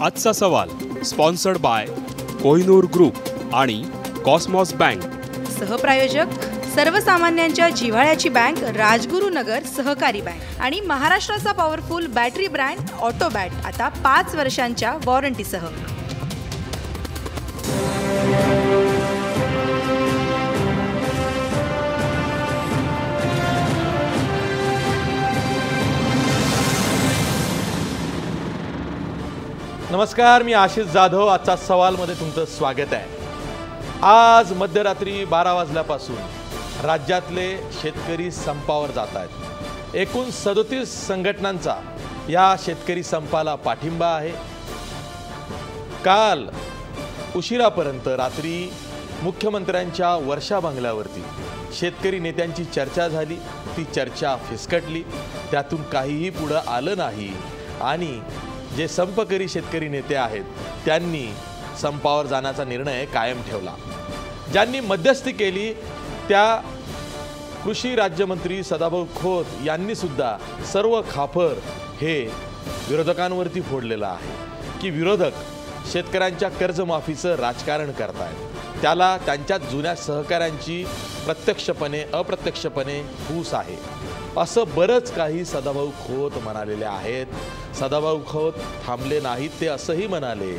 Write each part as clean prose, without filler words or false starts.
आजचा सवाल sponsored by Kohinoor group आणि कॉस्मॉस बँक. सहप्रायोजक सर्वसामान्यांच्या जिव्हाळ्याची बँक राजगुरुनगर सहकारी बँक आणि महाराष्ट्राचा पॉवरफुल बॅटरी ब्रँड ऑटोबॅट आता 5 वर्षांच्या वॉरंटीसह. नमस्कार, मी आशिष जाधव. आजचा सवालमध्ये तुमचं स्वागत आहे. आज मध्यरात्री 12 वाजल्यापासून राज्यातले शेतकरी संपावर जात आहेत. एकूण 37 संघटनांचा या शेतकरी संपाला पाठिंबा आहे. काल उशिरापर्यंत रात्री मुख्यमंत्र्यांच्या वर्षा बंगल्यावरती शेतकरी नेत्यांची चर्चा झाली. ती चर्चा फिसकटली, त्यातून काहीही पुढं आलं नाही आणि जे संपकरी शेतकरी नेते आहेत त्यांनी संपावर जाण्याचा निर्णय कायम ठेवला. ज्यांनी मध्यस्थी केली त्या कृषी राज्यमंत्री सदाभाऊ खोत यांनी सुद्धा सर्व खापर हे विरोधकांवरती फोडलेलं आहे की विरोधक शेतकऱ्यांच्या कर्जमाफीचं राजकारण करतायत. त्याला त्यांच्या जुन्या सहकाऱ्यांची प्रत्यक्षपणे अप्रत्यक्षपणे फूस आहे असं बरंच काही सदाभाऊ खोत म्हणालेले आहेत. सदाभाऊ खोत थांबले नाहीत. ते असंही म्हणाले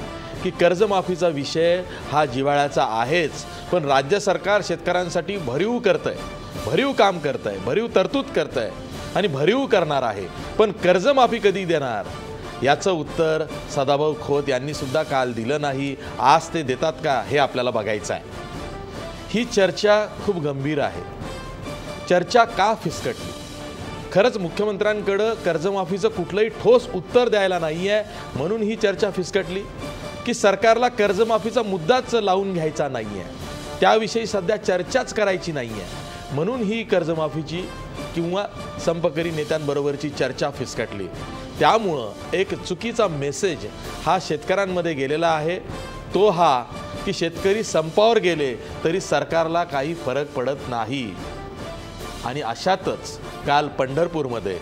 की कर्जमाफीचा विषय हा जिव्हाळ्याचा आहेच, पण राज्य सरकार शेतकऱ्यांसाठी भरीव करतंय, भरीव काम करतंय, भरीव तरतूद करतंय आणि भरीव करणार आहे, पण कर्जमाफी कधी देणार याचं उत्तर सदाभाऊ खोत यांनी सुद्धा काल दिलं नाही. आज ते देतात का हे आपल्याला बघायचं आहे. ही चर्चा खूप गंभीर आहे. चर्चा का फिसकटली? खरंच मुख्यमंत्र्यांकडं कर्जमाफीचं कुठलंही ठोस उत्तर द्यायला नाही आहे म्हणून ही चर्चा फिसकटली, की सरकारला कर्जमाफीचा मुद्दाच लावून घ्यायचा नाही आहे, त्याविषयी सध्या चर्चाच करायची नाही आहे म्हणून ही कर्जमाफीची किंवा संपकरी नेत्यांबरोबरची चर्चा फिसकटली. त्यामुळं एक चुकीचा मेसेज हा शेतकऱ्यांमध्ये गेलेला आहे. तो हा की शेतकरी संपावर गेले तरी सरकारला काही फरक पडत नाही. आणि अशातच काल पंढरपूरमध्ये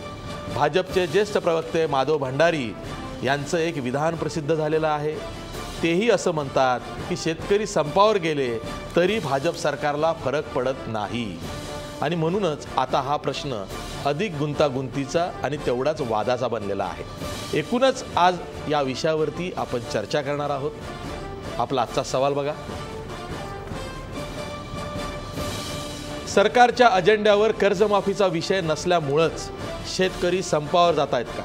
भाजपचे ज्येष्ठ प्रवक्ते माधव भंडारी यांचं एक विधान प्रसिद्ध झालेलं आहे. तेही असं म्हणतात की शेतकरी संपावर गेले तरी भाजप सरकारला फरक पडत नाही आणि म्हणूनच आता हा प्रश्न अधिक गुंतागुंतीचा आणि तेवढाच वादाचा बनलेला आहे. एकूणच आज या विषयावरती आपण चर्चा करणार आहोत. आपला आजचा सवाल बघा. सरकारच्या अजेंड्यावर कर्जमाफीचा विषय नसल्यामुळेच शेतकरी संपावर जात आहेत का?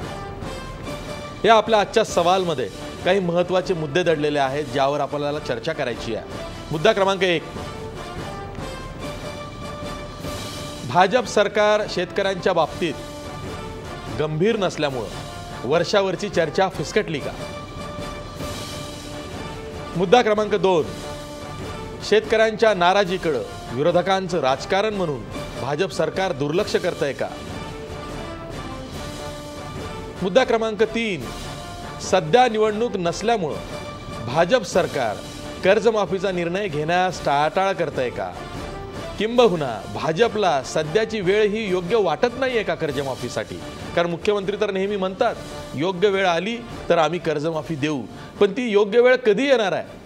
या आपल्या आजच्या सवालमध्ये काही महत्त्वाचे मुद्दे दडलेले आहेत ज्यावर आपल्याला चर्चा करायची आहे. मुद्दा क्रमांक 1, भाजप सरकार शेतकऱ्यांच्या बाबतीत गंभीर नसल्यामुळे वर्षावरची चर्चा फिसकटली का? मुद्दा क्रमांक 2, शेतकऱ्यांच्या नाराजीकडे विरोधकांचं राजकारण म्हणून भाजप सरकार दुर्लक्ष करतंय का? मुद्दा क्रमांक 3, सध्या निवडणूक नसल्यामुळं भाजप सरकार कर्जमाफीचा निर्णय घेण्यास टाळाटाळ करतंय का? किंबहुना भाजपला सध्याची वेळ ही योग्य वाटत नाहीये का कर्जमाफीसाठी? कारण मुख्यमंत्री तर नेहमी म्हणतात योग्य वेळ आली तर आम्ही कर्जमाफी देऊ, पण ती योग्य वेळ कधी येणार आहे?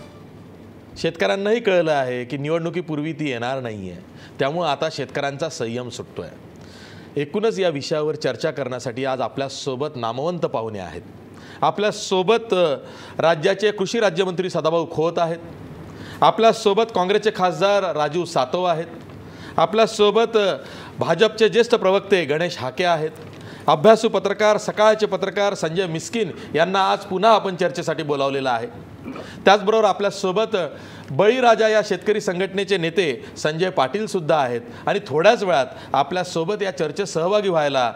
शेतकऱ्यांनाही कळलं आहे की निवडणुकीपूर्वी ती येणार नाही आहे. त्यामुळे आता शेतकऱ्यांचा संयम सुटतोय. एकूणच या विषयावर चर्चा करण्यासाठी आज आपल्यासोबत नामवंत पाहुणे आहेत. आपल्यासोबत राज्याचे कृषी राज्यमंत्री सदाभाऊ खोत आहेत. आपल्यासोबत काँग्रेसचे खासदार राजू सातव आहेत. आपल्यासोबत भाजपचे ज्येष्ठ प्रवक्ते गणेश हाके आहेत. अभ्यासू पत्रकार, सकाळचे पत्रकार संजय मिस्किन यांना आज पुन्हा आपण चर्चेसाठी बोलावलेलं आहे. त्याचबरोबर आपल्यासोबत बळीराजा या शेतकरी संघटनेचे नेते संजय पाटील सुद्धा आहेत. आणि थोड्याच वेळात आपल्यासोबत या चर्चेत सहभागी व्हायला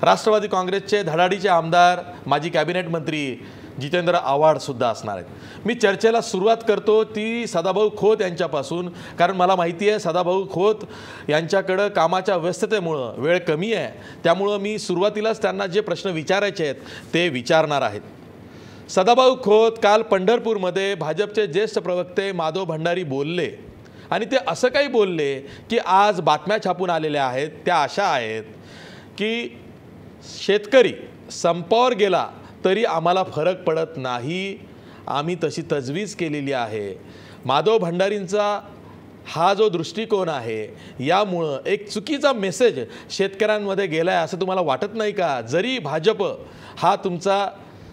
राष्ट्रवादी काँग्रेसचे धडाडीचे आमदार माजी कॅबिनेट मंत्री जितेंद्र आव्हाड सुद्धा असणार आहेत. मी चर्चेला सुरुवात करतो ती सदाभाऊ खोत यांच्यापासून, कारण मला माहिती आहे सदाभाऊ खोत यांच्याकडं कामाच्या व्यस्ततेमुळं वेळ कमी आहे. त्यामुळं मी सुरुवातीलाच त्यांना जे प्रश्न विचारायचे आहेत ते विचारणार आहेत. सदाभाऊ खोत, काल पंढरपूरमध्ये भाजपचे ज्येष्ठ प्रवक्ते माधव भंडारी बोलले आणि ते असं काही बोलले की आज बातम्या छापून आलेल्या आहेत. त्या अशा आहेत की शेतकरी संपावर गेला तरी आम्हाला फरक पडत नाही, आम्ही तशी तजवीज केलेली आहे. माधव भंडारींचा हा जो दृष्टिकोन आहे यामुळं एक चुकीचा मेसेज शेतकऱ्यांमध्ये गेला आहे असं तुम्हाला वाटत नाही का? जरी भाजप हा तुमचा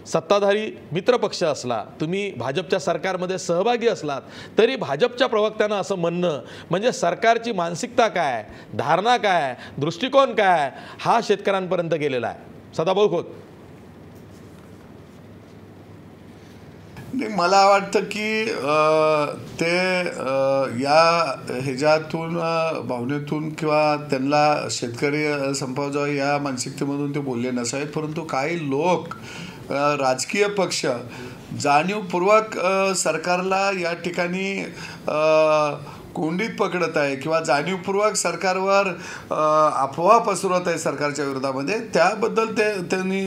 सत्ताधारी मित्रपक्ष असला, तुम्ही भाजपच्या सरकारमध्ये सहभागी असलात, तरी भाजपच्या प्रवक्त्यांना असं म्हणणं म्हणजे सरकारची मानसिकता काय, धारणा काय, दृष्टिकोन काय हा शेतकऱ्यांपर्यंत गेलेला आहे. सदाभाऊ खोत. नाही, मला वाटतं की ते या ह्याच्यातून भावनेतून किंवा त्यांना शेतकरी संपाव या मानसिकतेमधून ते बोलले नसावेत, परंतु काही लोक राजकीय पक्ष जाणीवपूर्वक सरकारला या ठिकाणी कोंडीत पकडत आहे किंवा जाणीवपूर्वक सरकारवर अफवा पसरवत आहे सरकारच्या विरोधामध्ये, त्याबद्दल त्यांनी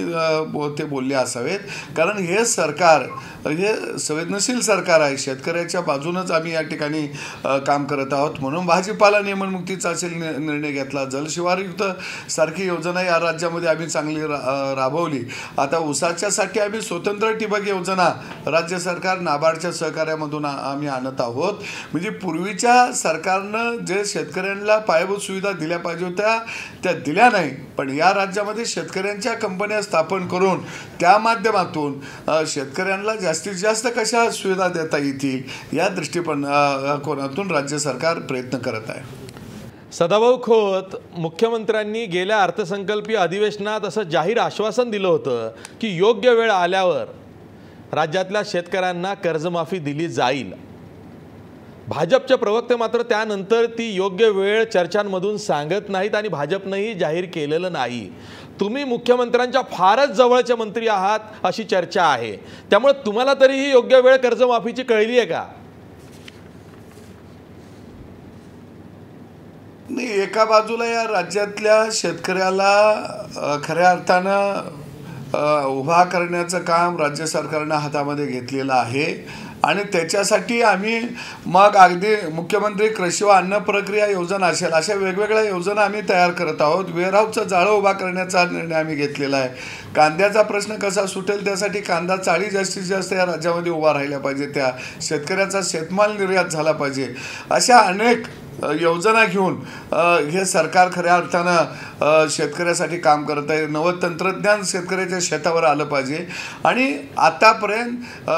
ते बोलले असावेत. कारण हे सरकार हे संवेदनशील सरकार आहे, शेतकऱ्याच्या बाजूनच आम्ही या ठिकाणी काम करत आहोत. म्हणून भाजीपाला नियमनमुक्तीचा असेल निर्णय घेतला, जलशिवारयुक्त सारखी योजना या राज्यामध्ये आम्ही चांगली राबवली. आता ऊसाच्यासाठी आम्ही स्वतंत्र ठिबक योजना राज्य सरकार नाबार्डच्या सहकार्यामधून आम्ही आणत आहोत. म्हणजे पूर्वीच्या सरकारनं जे शेतकऱ्यांना पायाभूत सुविधा दिल्या पाहिजे होत्या त्या दिल्या नाही, पण या राज्यामध्ये शेतकऱ्यांच्या कंपन्या स्थापन करून त्या माध्यमातून शेतकऱ्यांना जास्तीत जास्त कशा सुविधा देता येतील या दृष्टिकोनातून राज्य सरकार प्रयत्न करत आहे. सदाभाऊ खोत, मुख्यमंत्र्यांनी गेल्या अर्थसंकल्पीय अधिवेशनात असं जाहीर आश्वासन दिलं होतं की योग्य वेळ आल्यावर राज्यातल्या शेतकऱ्यांना कर्जमाफी दिली जाईल. भाजपचे प्रवक्ते मात्र त्यानंतर ती योग्य वेळ चर्चांमधून सांगत नाहीत आणि भाजपनंही जाहीर केलेलं नाही. तुम्ही मुख्यमंत्र्यांच्या फारच जवळचे मंत्री आहात अशी चर्चा आहे, त्यामुळे तुम्हाला तरी ही योग्य वेळ कर्जमाफीची कळली आहे का? नाही, एका बाजूला या राज्यातल्या शेतकऱ्याला खऱ्या अर्थानं उभा करण्याचं काम राज्य सरकारनं हातामध्ये घेतलेलं आहे आणि त्याच्यासाठी आम्ही मग अगदी मुख्यमंत्री कृषी व अन्न प्रक्रिया योजना असेल अशा वेगवेगळ्या योजना आम्ही तयार करत आहोत. वेअरहाऊसचं जाळं उभा करण्याचा निर्णय आम्ही घेतलेला आहे. कांद्याचा प्रश्न कसा सुटेल त्यासाठी कांदा चाळी जास्तीत जास्त या राज्यामध्ये उभा राहिल्या पाहिजे, त्या शेतकऱ्याचा शेतमाल निर्यात झाला पाहिजे. अशा अनेक योजना घेऊन हे सरकार खऱ्या अर्थानं शेतकऱ्यासाठी काम करत आहे. नवं तंत्रज्ञान शेतकऱ्याच्या शेतावर आलं पाहिजे आणि आतापर्यंत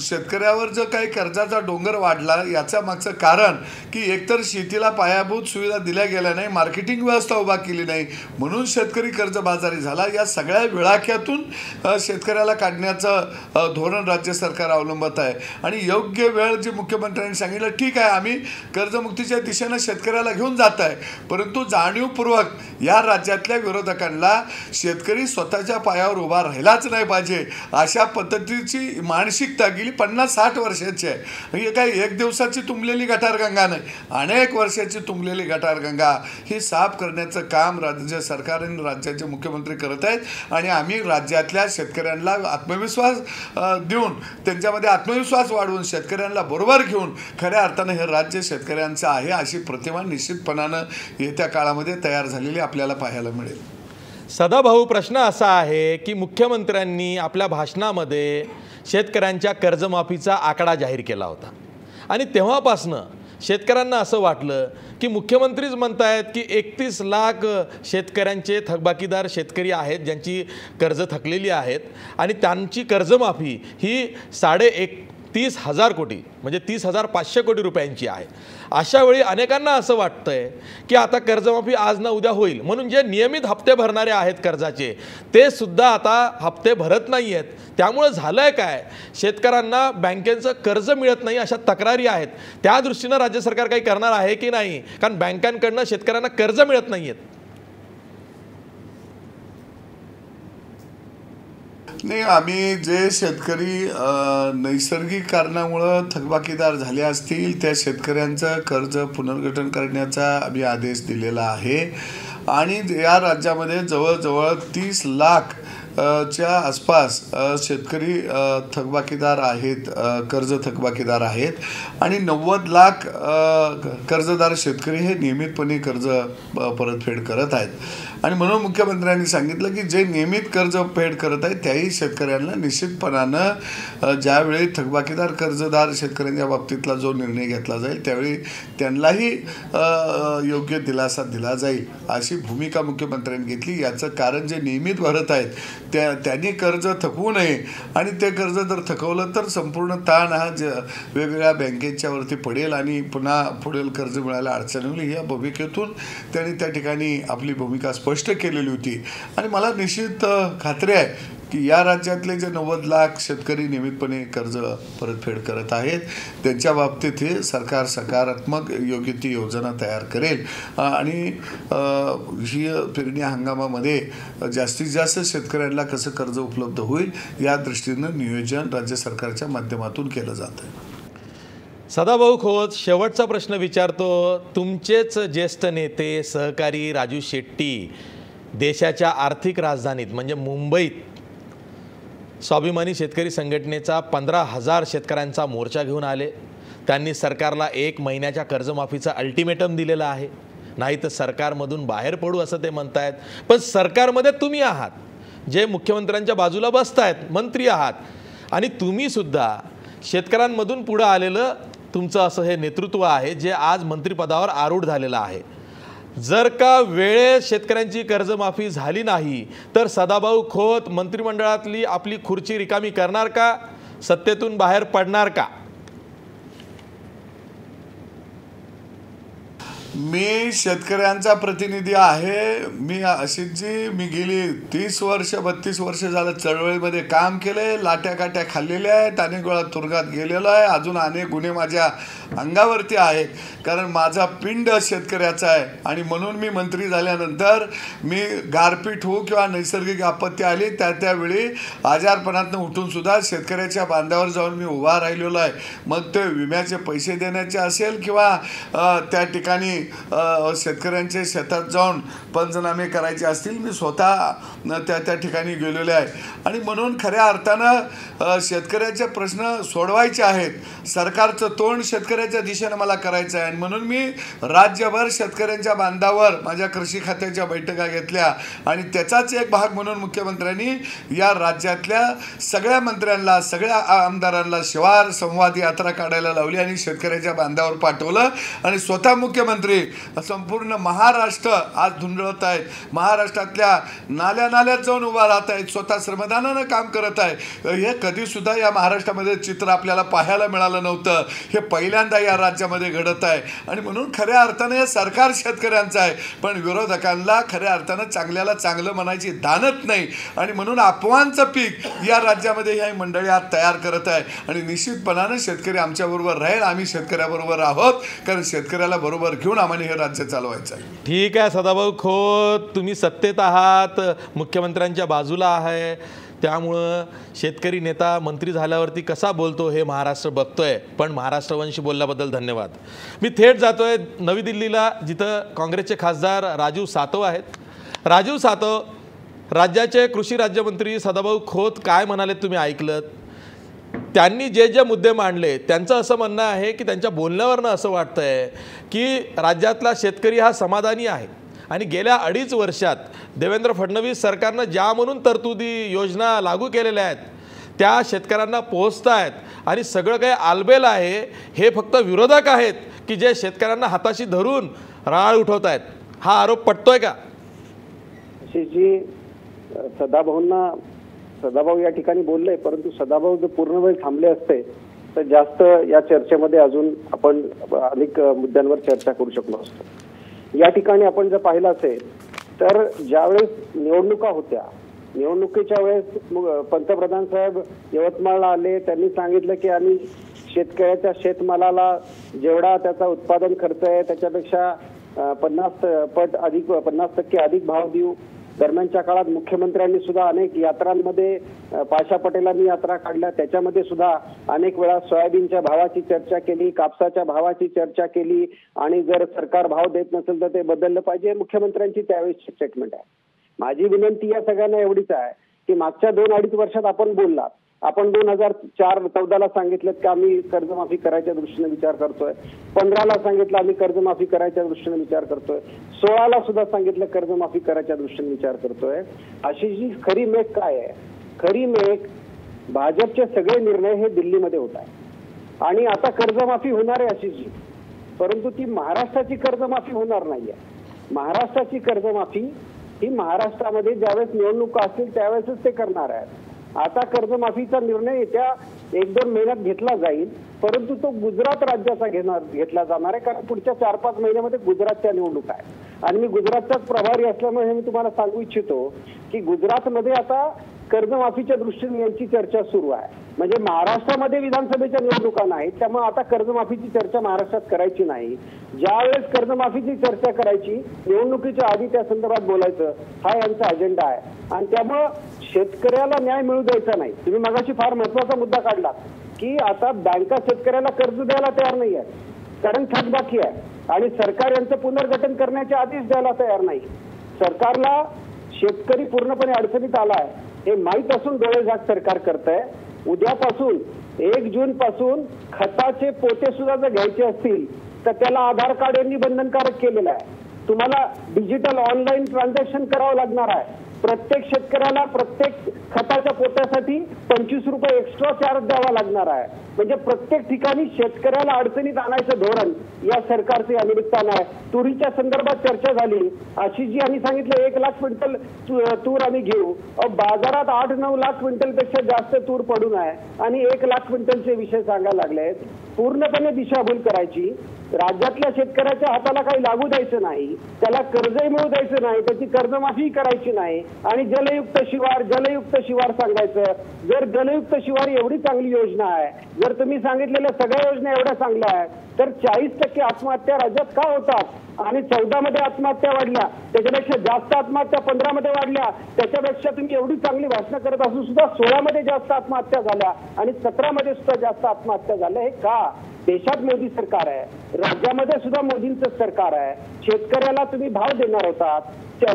शेतकऱ्यावर जो काही कर्जाचा डोंगर वाढला याचं मागचं कारण की एकतर शेतीला पायाभूत सुविधा दिल्या गेल्या नाही, मार्केटिंग व्यवस्था उभा केली नाही, म्हणून शेतकरी कर्जबाजारी झाला. या सगळ्या विळाख्यातून शेतकऱ्याला काढण्याचं धोरण राज्य सरकार अवलंबत आहे आणि योग्य वेळ जी मुख्यमंत्र्यांनी सांगितलं, ठीक आहे आम्ही कर्जमुक्तीच्या दिशेनं शेतकऱ्याला घेऊन जात आहे, परंतु जाणीवपूर्वक या राज्यातल्या विरोधकांना शेतकरी स्वतःच्या पायावर उभा राहिलाच नाही पाहिजे अशा पद्धतीची मानसिकता गेली 50-60 वर्षाची आहे. ही काही एक दिवसाची तुंबलेली गटारगंगा नाही, अनेक वर्षाची तुंबलेली गटारगंगा ही साफ करण्याचं काम राज्य सरकार आणि राज्याचे मुख्यमंत्री करत आहेत आणि आम्ही राज्यातल्या शेतकऱ्यांना आत्मविश्वास देऊन त्यांच्यामध्ये आत्मविश्वास वाढवून शेतकऱ्यांना बरोबर घेऊन खऱ्या अर्थानं हे राज्य शेतकऱ्यांचं आहे अशी प्रतिमा निश्चितपणानं येत्या काळामध्ये तयार झालेली आपल्याला पाहायला मिळेल. सदाभाऊ, प्रश्न असा आहे की मुख्यमंत्र्यांनी आपल्या भाषणामध्ये शेतकऱ्यांच्या कर्जमाफीचा आकडा जाहीर केला होता आणि तेव्हापासनं शेतकऱ्यांना असं वाटलं की मुख्यमंत्रीच म्हणतायत की 31 लाख शेतकऱ्यांचे थकबाकीदार शेतकरी आहेत ज्यांची कर्ज थकलेली आहेत आणि त्यांची कर्जमाफी ही 31,000 कोटी म्हणजे 30,500 कोटी रुपयांची आहे. अशा वेळी अनेकांना असं वाटतंय की आता कर्जमाफी आज ना उद्या होईल, म्हणून जे नियमित हप्ते भरणारे आहेत कर्जाचे ते सुद्धा आता हप्ते भरत नाही आहेत. त्यामुळे झालं आहे काय, शेतकऱ्यांना बँकेचं कर्ज मिळत नाही अशा तक्रारी आहेत. त्या दृष्टीनं राज्य सरकार काही करणार आहे की नाही, कारण बँकांकडनं शेतकऱ्यांना कर्ज मिळत नाही आहेत. नाही, आम्ही जे शेतकरी नैसर्गिक कारणामुळं थकबाकीदार झाले असतील त्या शेतकऱ्यांचं कर्ज पुनर्गठन करण्याचा आम्ही आदेश दिलेला आहे आणि या राज्यामध्ये जवळजवळ 30 लाख च्या आसपास शेतकरी थकबाकीदार आहेत, कर्ज थकबाकीदार आहेत आणि 90 लाख कर्जदार शेतकरी हे नियमितपणे कर्ज परतफेड करत आहेत आणि म्हणून मुख्यमंत्र्यांनी सांगितलं की जे नियमित कर्ज फेड करत आहेत त्याही शेतकऱ्यांना निश्चितपणानं ज्यावेळी थकबाकीदार कर्जदार शेतकऱ्यांच्या बाबतीतला जो निर्णय घेतला जाईल त्यावेळी त्यांनाही योग्य दिलासा दिला जाईल अशी भूमिका मुख्यमंत्र्यांनी घेतली। याचं कारण जे नियमित भरत आहेत त्यांनी कर्ज थकवू नये आणि ते कर्ज जर थकवलं तर संपूर्ण ताण हा वेगवेगळ्या बँकेच्यावरती पडेल आणि पुन्हा पुढील कर्ज मिळायला अडचण होईल। या भूमिकेतून त्यांनी त्या ठिकाणी आपली भूमिका स्पष्ट केलेली होती आणि मला निश्चित खात्री आहे की या राज्यातले जे 90 लाख शेतकरी नियमितपणे कर्ज परतफेड करत आहेत त्यांच्या बाबतीत हे सरकार सकारात्मक योग्य ती योजना तयार करेल आणि ही पेरणी हंगामामध्ये जास्तीत जास्त शेतकऱ्यांना कसं कर्ज उपलब्ध होईल या दृष्टीनं नियोजन राज्य सरकारच्या माध्यमातून केलं जातं आहे। सदाभाऊ खोत, शेवटचा प्रश्न विचारतो। तुमचेच ज्येष्ठ नेते सहकारी राजू शेट्टी देशाच्या आर्थिक राजधानीत म्हणजे मुंबईत स्वाभिमानी शेतकरी संघटनेचा 15,000 शेतकऱ्यांचा मोर्चा घेऊन आले। त्यांनी सरकारला 1 महिन्याच्या कर्जमाफीचा अल्टिमेटम दिलेला आहे, नाही तर सरकारमधून बाहेर पडू असं ते म्हणतायत। पण सरकारमध्ये तुम्ही आहात, जे मुख्यमंत्र्यांच्या बाजूला बसतायत, मंत्री आहात आणि तुम्ही सुद्धा शेतकऱ्यांमधून पुढे आलेलं तुमचं असं हे नेतृत्व आहे जे आज मंत्रिपदावर आरूढ झालेलं आहे। जर का वेळेत शेतकऱ्यांची कर्जमाफी झाली नाही तर सदाभाऊ खोत मंत्रिमंडळातली आपली खुर्ची रिकामी करणार का, सत्तेतून बाहेर पडणार का? मी शेतकऱ्यांचा प्रतिनिधी आहे। मी अशीजी मी गेली 30 वर्ष 32 वर्ष झालं चळवळीमध्ये काम केलंय, लाट्याकाट्या खाल्लेल्या आहेत, अनेक वेळा तुरुंगात गेलेलो आहे, अजून अनेक गुन्हे माझ्या अंगावरती आहेत कारण माझा पिंड शेतकऱ्याचा आहे आणि म्हणून मी मंत्री झाल्यानंतर मी गारपीट हो किंवा नैसर्गिक आपत्ती आली त्यावेळी आजारपणातनं उठून सुद्धा शेतकऱ्याच्या बांधावर जाऊन मी उभा राहिलेलो आहे। मग ते विम्याचे पैसे देण्याचे असेल किंवा त्या ठिकाणी शेतकऱ्यांच्या शेतात जाऊन पंचनामे करायचे असतील, मी स्वतः त्या ठिकाणी गेलेले आहे आणि म्हणून खऱ्या अर्थानं शेतकऱ्याचे प्रश्न सोडवायचे आहेत। सरकारचं तोंड शेतकऱ्याच्या दिशेने मला करायचं आहे आणि म्हणून मी राज्यभर शेतकऱ्यांच्या बांधावर माझ्या कृषी खात्याच्या बैठका घेतल्या आणि त्याचाच एक भाग म्हणून मुख्यमंत्र्यांनी या राज्यातल्या सगळ्या मंत्र्यांना सगळ्या आमदारांना शिवार संवाद यात्रा काढायला लावली आणि शेतकऱ्याच्या बांधावर पाठवलं आणि स्वतः मुख्यमंत्री संपूर्ण महाराष्ट्र आज धुंदळत आहेत, महाराष्ट्रातल्या नाल्यात जाऊन उभा राहत आहेत, स्वतः श्रमदानानं काम करत आहे। हे कधी सुद्धा या महाराष्ट्रामध्ये चित्र आपल्याला पाहायला मिळालं नव्हतं, हे पहिल्यांदा या राज्यामध्ये घडत आहे आणि म्हणून खऱ्या अर्थानं हे सरकार शेतकऱ्यांचं आहे पण विरोधकांना खऱ्या अर्थानं चांगल्याला चांगलं म्हणायची दानत नाही आणि म्हणून अपवांचं पीक या राज्यामध्ये ही मंडळी आज तयार करत आहे आणि निश्चितपणानं शेतकरी आमच्याबरोबर राहील, आम्ही शेतकऱ्याबरोबर आहोत कारण शेतकऱ्याला बरोबर घेऊन आम्हाला हे राज्य चालवायचं आहे। ठीक आहे सदाभाऊ खोत, तुम्ही सत्तेत आहात, मुख्यमंत्र्यांच्या बाजूला आहे, त्यामुळं शेतकरी नेता मंत्री झाल्यावरती कसा बोलतो हे महाराष्ट्र बघतोय। पण महाराष्ट्रवंशी बोलल्याबद्दल धन्यवाद। मी थेट जातोय नवी दिल्लीला जिथं काँग्रेसचे खासदार राजीव सातव आहेत। राजीव सातव, राज्याचे कृषी राज्यमंत्री सदाभाऊ खोत काय म्हणाले तुम्ही ऐकलत। त्यांनी जे मुद्दे मांडले त्यांचं असं म्हणणं आहे की त्यांच्या बोलण्यावरनं असं वाटतंय की राज्यातला शेतकरी हा समाधानी आहे आणि गेल्या 2.5 वर्षात देवेंद्र फडणवीस सरकारनं ज्या म्हणून तरतुदी योजना लागू केलेल्या आहेत त्या शेतकऱ्यांना पोहोचत आहेत आणि सगळं काही आलबेल आहे, हे फक्त विरोधक आहेत की जे शेतकऱ्यांना हाताशी धरून राळ उठवत आहेत। हा आरोप पटतोय का? जी सदाभाऊ या ठिकाणी बोलले, परंतु सदाभाऊ जर पूर्ण वेळ थांबले असते तर जास्त या चर्चेमध्ये अजून आपण अनेक मुद्द्यांवर चर्चा करू शकलो असतो। या ठिकाणी आपण जर पाहिलं असेल तर ज्यावेळेस निवडणुका होत्या, निवडणुकीच्या वेळेस पंतप्रधान साहेब यवतमाळला आले, त्यांनी सांगितलं की आम्ही शेतकऱ्याच्या शेतमालाला जेवढा त्याचा उत्पादन खर्च आहे त्याच्यापेक्षा 50% अधिक भाव देऊ। दरम्यानच्या काळात मुख्यमंत्र्यांनी सुद्धा अनेक यात्रांमध्ये पाशा पटेलांनी यात्रा काढल्या, त्याच्यामध्ये सुद्धा अनेक वेळा सोयाबीनच्या भावाची चर्चा केली, कापसाच्या भावाची चर्चा केली आणि जर सरकार भाव देत नसेल तर ते बदललं पाहिजे, मुख्यमंत्र्यांची त्यावेळेची स्टेटमेंट आहे। माझी विनंती या सगळ्यांना एवढीच आहे की मागच्या 2-2.5 वर्षात आपण बोललात आपण 2014 सांगितलं की आम्ही कर्जमाफी करायच्या दृष्टीने विचार करतोय, 15ला सांगितलं आम्ही कर्जमाफी करायच्या दृष्टीने विचार करतोय, 16ला सुद्धा सांगितलं कर्जमाफी करायच्या दृष्टीने विचार करतोय. अशी जी खरी मेघ काय आहे, खरी मेघ भाजपचे सगळे निर्णय हे दिल्लीमध्ये होत आहे आणि आता कर्जमाफी होणार आहे अशीची, परंतु ती महाराष्ट्राची कर्जमाफी होणार नाहीये. महाराष्ट्राची कर्जमाफी ही महाराष्ट्रामध्ये ज्यावेळेस निवडणुका असतील त्यावेळेसच ते करणार आहेत. आता कर्जमाफीचा निर्णय येत्या 1-2 महिन्यात घेतला जाईल, परंतु तो गुजरात राज्याचा घेतला जाणार आहे, कारण पुढच्या 4-5 महिन्यामध्ये गुजरातच्या निवडणुका आहेत. आणि मी गुजरातचाच प्रभारी असल्यामुळे मी तुम्हाला सांगू इच्छितो की गुजरातमध्ये आता कर्जमाफीच्या दृष्टीने यांची चर्चा सुरू आहे. म्हणजे महाराष्ट्रामध्ये विधानसभेच्या निवडणुका नाहीत, त्यामुळे आता कर्जमाफीची चर्चा महाराष्ट्रात करायची नाही. ज्यावेळेस कर्जमाफीची चर्चा करायची निवडणुकीच्या आधी त्या संदर्भात बोलायचं, हा यांचा अजेंडा आहे. आणि त्यामुळं शेतकऱ्याला न्याय मिळू द्यायचा नाही. तुम्ही मगाशी फार महत्वाचा मुद्दा काढला की आता बँका शेतकऱ्याला कर्ज द्यायला तयार नाही आहे, कारण थकबाकी आहे आणि सरकार यांचं पुनर्गठन करण्याचे आदेश द्यायला तयार नाही. सरकारला शेतकरी पूर्णपणे अडचणीत आलाय हे माहीत असून डोळेझाक सरकार करतंय. उद्यापासून 1 जून पासून खताचे पोते सुद्धा जर घ्यायचे असतील तर त्याला आधार कार्ड यांनी बंधनकारक केलेलं आहे. तुम्हाला डिजिटल ऑनलाईन ट्रान्झॅक्शन करावं लागणार आहे. प्रत्येक शेतकऱ्याला प्रत्येक खताच्या पोत्यासाठी 25 रुपये एक्स्ट्रा चार्ज द्यावा लागणार आहे. म्हणजे प्रत्येक ठिकाणी शेतकऱ्याला अडचणीत आणायचं धोरण या सरकारचे या निमित्तानं आहे. तुरीच्या संदर्भात चर्चा झाली, आशिषजी यांनी सांगितलं 1 लाख क्विंटल तूर आम्ही घेऊ. बाजारात 8-9 लाख क्विंटलपेक्षा जास्त तूर पडून आहे आणि 1 लाख क्विंटलचे विषय सांगायला लागले. पूर्णपणे दिशाभूल करायची, राज्यातल्या शेतकऱ्याच्या हाताला काही लागू द्यायचं नाही, त्याला कर्जही मिळू द्यायचं नाही, त्याची कर्जमाफी करायची नाही आणि जलयुक्त शिवार सांगायचं. जर जलयुक्त शिवार एवढी चांगली योजना आहे, जर तुम्ही सांगितलेल्या सगळ्या योजना एवढ्या चांगल्या आहेत, तर 40% आत्महत्या राज्यात का होतात आणि 14 मध्ये आत्महत्या वाढल्या, त्याच्यापेक्षा जास्त आत्महत्या 15 मध्ये वाढल्या, त्याच्यापेक्षा तुम्ही एवढी चांगली भाषणं करत असून सुद्धा 16 मध्ये जास्त आत्महत्या झाल्या आणि 17 मध्ये सुद्धा जास्त आत्महत्या झाल्या. हे का? देशात मोदी सरकार आहे, राज्यामध्ये सुद्धा मोदींचं सरकार आहे. शेतकऱ्याला तुम्ही भाव देणार होतात.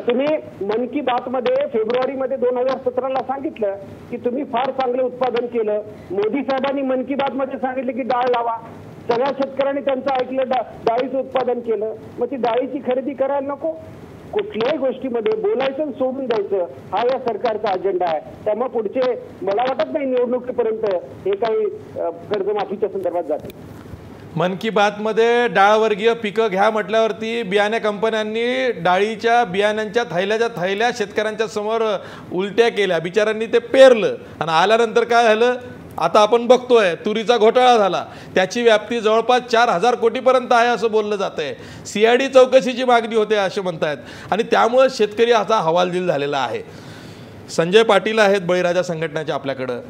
तुम्ही मन की बात मध्ये फेब्रुवारीमध्ये 2017ला सांगितलं की तुम्ही फार चांगलं उत्पादन केलं. मोदी साहेबांनी मन की बात मध्ये सांगितलं की डाळ लावा. सगळ्या शेतकऱ्यांनी त्यांचं ऐकलं, डाळीचं उत्पादन केलं. मग ती डाळीची खरेदी करायला नको? कुठल्याही गोष्टीमध्ये बोलायचं सोडून द्यायचं हा या सरकारचा अजेंडा आहे. त्यामुळे पुढचे मला वाटत नाही निवडणुकीपर्यंत हे काही कर्जमाफीच्या संदर्भात जाते. मन की बात मध्ये डाळवर्गीय पिकं घ्या म्हटल्यावरती बियाणे कंपन्यांनी डाळीच्या बियाण्यांच्या थैल्या शेतकऱ्यांच्या समोर उलट्या केल्या. बिचारांनी ते पेरलं आणि आल्यानंतर काय झालं आता आपण बघतोय, तुरीचा घोटाळा झाला. त्याची व्याप्ती जवळपास 4000 कोटीपर्यंत आहे असं बोललं जात आहे. CID चौकशीची मागणी होते असे म्हणतायत आणि त्यामुळे शेतकरी असा हवालदिल झालेला आहे. संजय पाटील आहेत बळीराजा संघटनेच्या आपल्याकडं.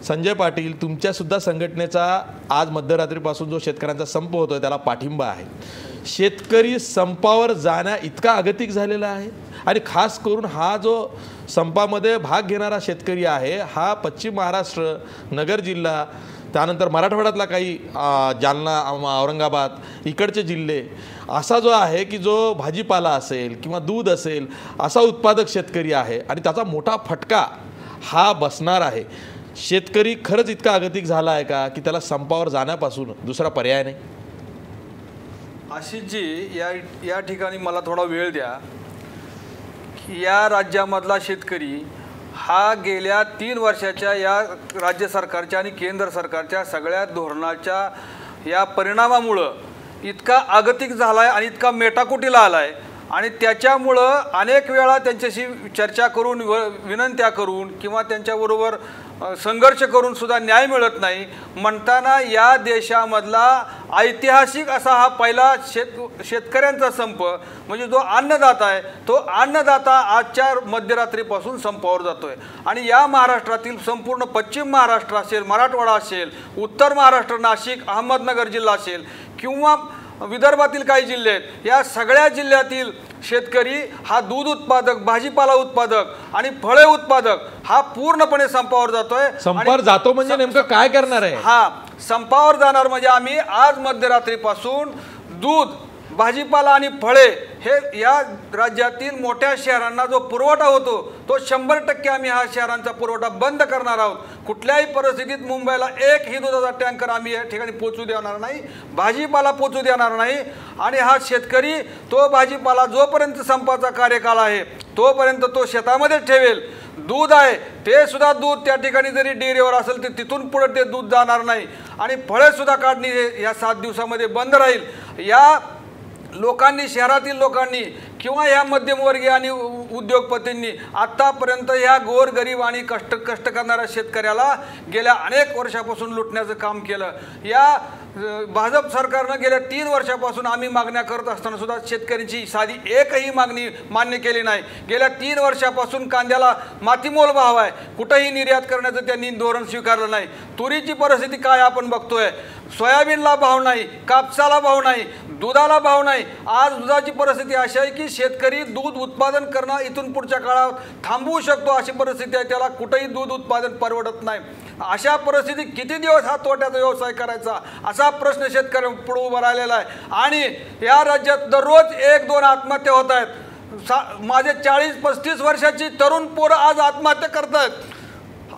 संजय पाटील, तुमच्यासुद्धा संघटनेचा आज मध्यरात्रीपासून जो शेतकऱ्यांचा संप होतोय त्याला पाठिंबा आहे. शेतकरी संपावर जाण्या इतका अगतिक झालेला आहे आणि खास करून हा जो संपामध्ये भाग घेणारा शेतकरी आहे हा पश्चिम महाराष्ट्र, नगर जिल्हा, त्यानंतर मराठवाड्यातला काही जालना, औरंगाबाद इकडचे जिल्हे असा जो आहे की जो भाजीपाला असेल किंवा दूध असेल असा उत्पादक शेतकरी आहे आणि त्याचा मोठा फटका हा बसणार आहे. शेतकरी खरंच इतका अगतिक झाला आहे का की त्याला संपावर जाण्यापासून दुसरा पर्याय नाही? आशिषजी, या ठिकाणी मला थोडा वेळ द्या. या राज्यामधला शेतकरी हा गेल्या 3 वर्षाच्या या राज्य सरकारच्या आणि केंद्र सरकारच्या सगळ्या धोरणाच्या या परिणामामुळं इतका अगतिक झाला आहे आणि इतका मेटाकुटीला आला आहे आणि त्याच्यामुळं अनेक वेळा त्यांच्याशी चर्चा करून, विनंत्या करून किंवा त्यांच्याबरोबर संघर्ष करून सुद्धा न्याय मिळत नाही. म्हणताना या देशामधला ऐतिहासिक असा हा पहिला शेतकऱ्यांचा संप, म्हणजे जो अन्नदाता आहे तो अन्नदाता आजच्या मध्यरात्रीपासून संपावर जातोय. आणि या महाराष्ट्रातील संपूर्ण पश्चिम महाराष्ट्र असेल, मराठवाडा असेल, उत्तर महाराष्ट्र, नाशिक, अहमदनगर जिल्हा असेल किंवा विदर्भातील काही जिल्हे आहेत, या सगळ्या जिल्ह्यातील शेतकरी हा दूध उत्पादक, भाजीपाला उत्पादक आणि फळे उत्पादक हा पूर्णपणे संपावर जातोय. संपावर जातो म्हणजे नेमकं काय करणार आहे? हा संपावर जाणार म्हणजे आम्ही आज मध्यरात्रीपासून दूध, भाजीपाला आणि फळे हे या राज्यातील मोठ्या शहरांना जो पुरवठा होतो तो 100% आम्ही हा शहरांचा पुरवठा बंद करणार आहोत. कुठल्याही परिस्थितीत मुंबईला एकही दुधाचा टँकर आम्ही या ठिकाणी पोचू देणार नाही, भाजीपाला पोचू देणार नाही. आणि हा शेतकरी तो भाजीपाला जोपर्यंत संपाचा कार्यकाळ आहे तोपर्यंत तो शेतामध्ये ठेवेल. दूध आहे ते सुद्धा दूध त्या ठिकाणी जरी डेअरीवर असेल तर तिथून पुढे ते दूध जाणार नाही. आणि फळे सुद्धा काढणी या 7 दिवसामध्ये बंद राहील. या लोकांनी, शहरातील लोकांनी किंवा या मध्यमवर्गीय आणि उद्योगपतींनी आत्तापर्यंत या गोरगरीब आणि कष्ट करणाऱ्या शेतकऱ्याला गेल्या अनेक वर्षापासून लुटण्याचं काम केलं. या भाजप सरकारनं गेल्या 3 वर्षापासून आम्ही मागण्या करत असताना सुद्धा शेतकऱ्यांची साधी एकही मागणी मान्य केली नाही. गेल्या 3 वर्षापासून कांद्याला मातीमोल भाव आहे, कुठंही निर्यात करण्याचं त्यांनी धोरण स्वीकारलं नाही. तुरीची परिस्थिती काय आपण बघतोय, सोयाबीनला भाव नाही, कापसाला भाव नाही, दुधाला भाव नाही. आज दुधाची परिस्थिती अशी आहे की शेतकरी दूध उत्पादन करणं इथून पुढच्या काळात थांबवू शकतो अशी परिस्थिती आहे. त्याला कुठेही दूध उत्पादन परवडत नाही. अशा परिस्थितीत किती दिवस हा तोट्याचा व्यवसाय करायचा असा प्रश्न शेतकऱ्यांपुढे उभा राहिलेला आहे. आणि या राज्यात दररोज 1-2 आत्महत्या होत आहेत. माझे 40-35 वर्षाची तरुण पोरं आज आत्महत्या करतायत.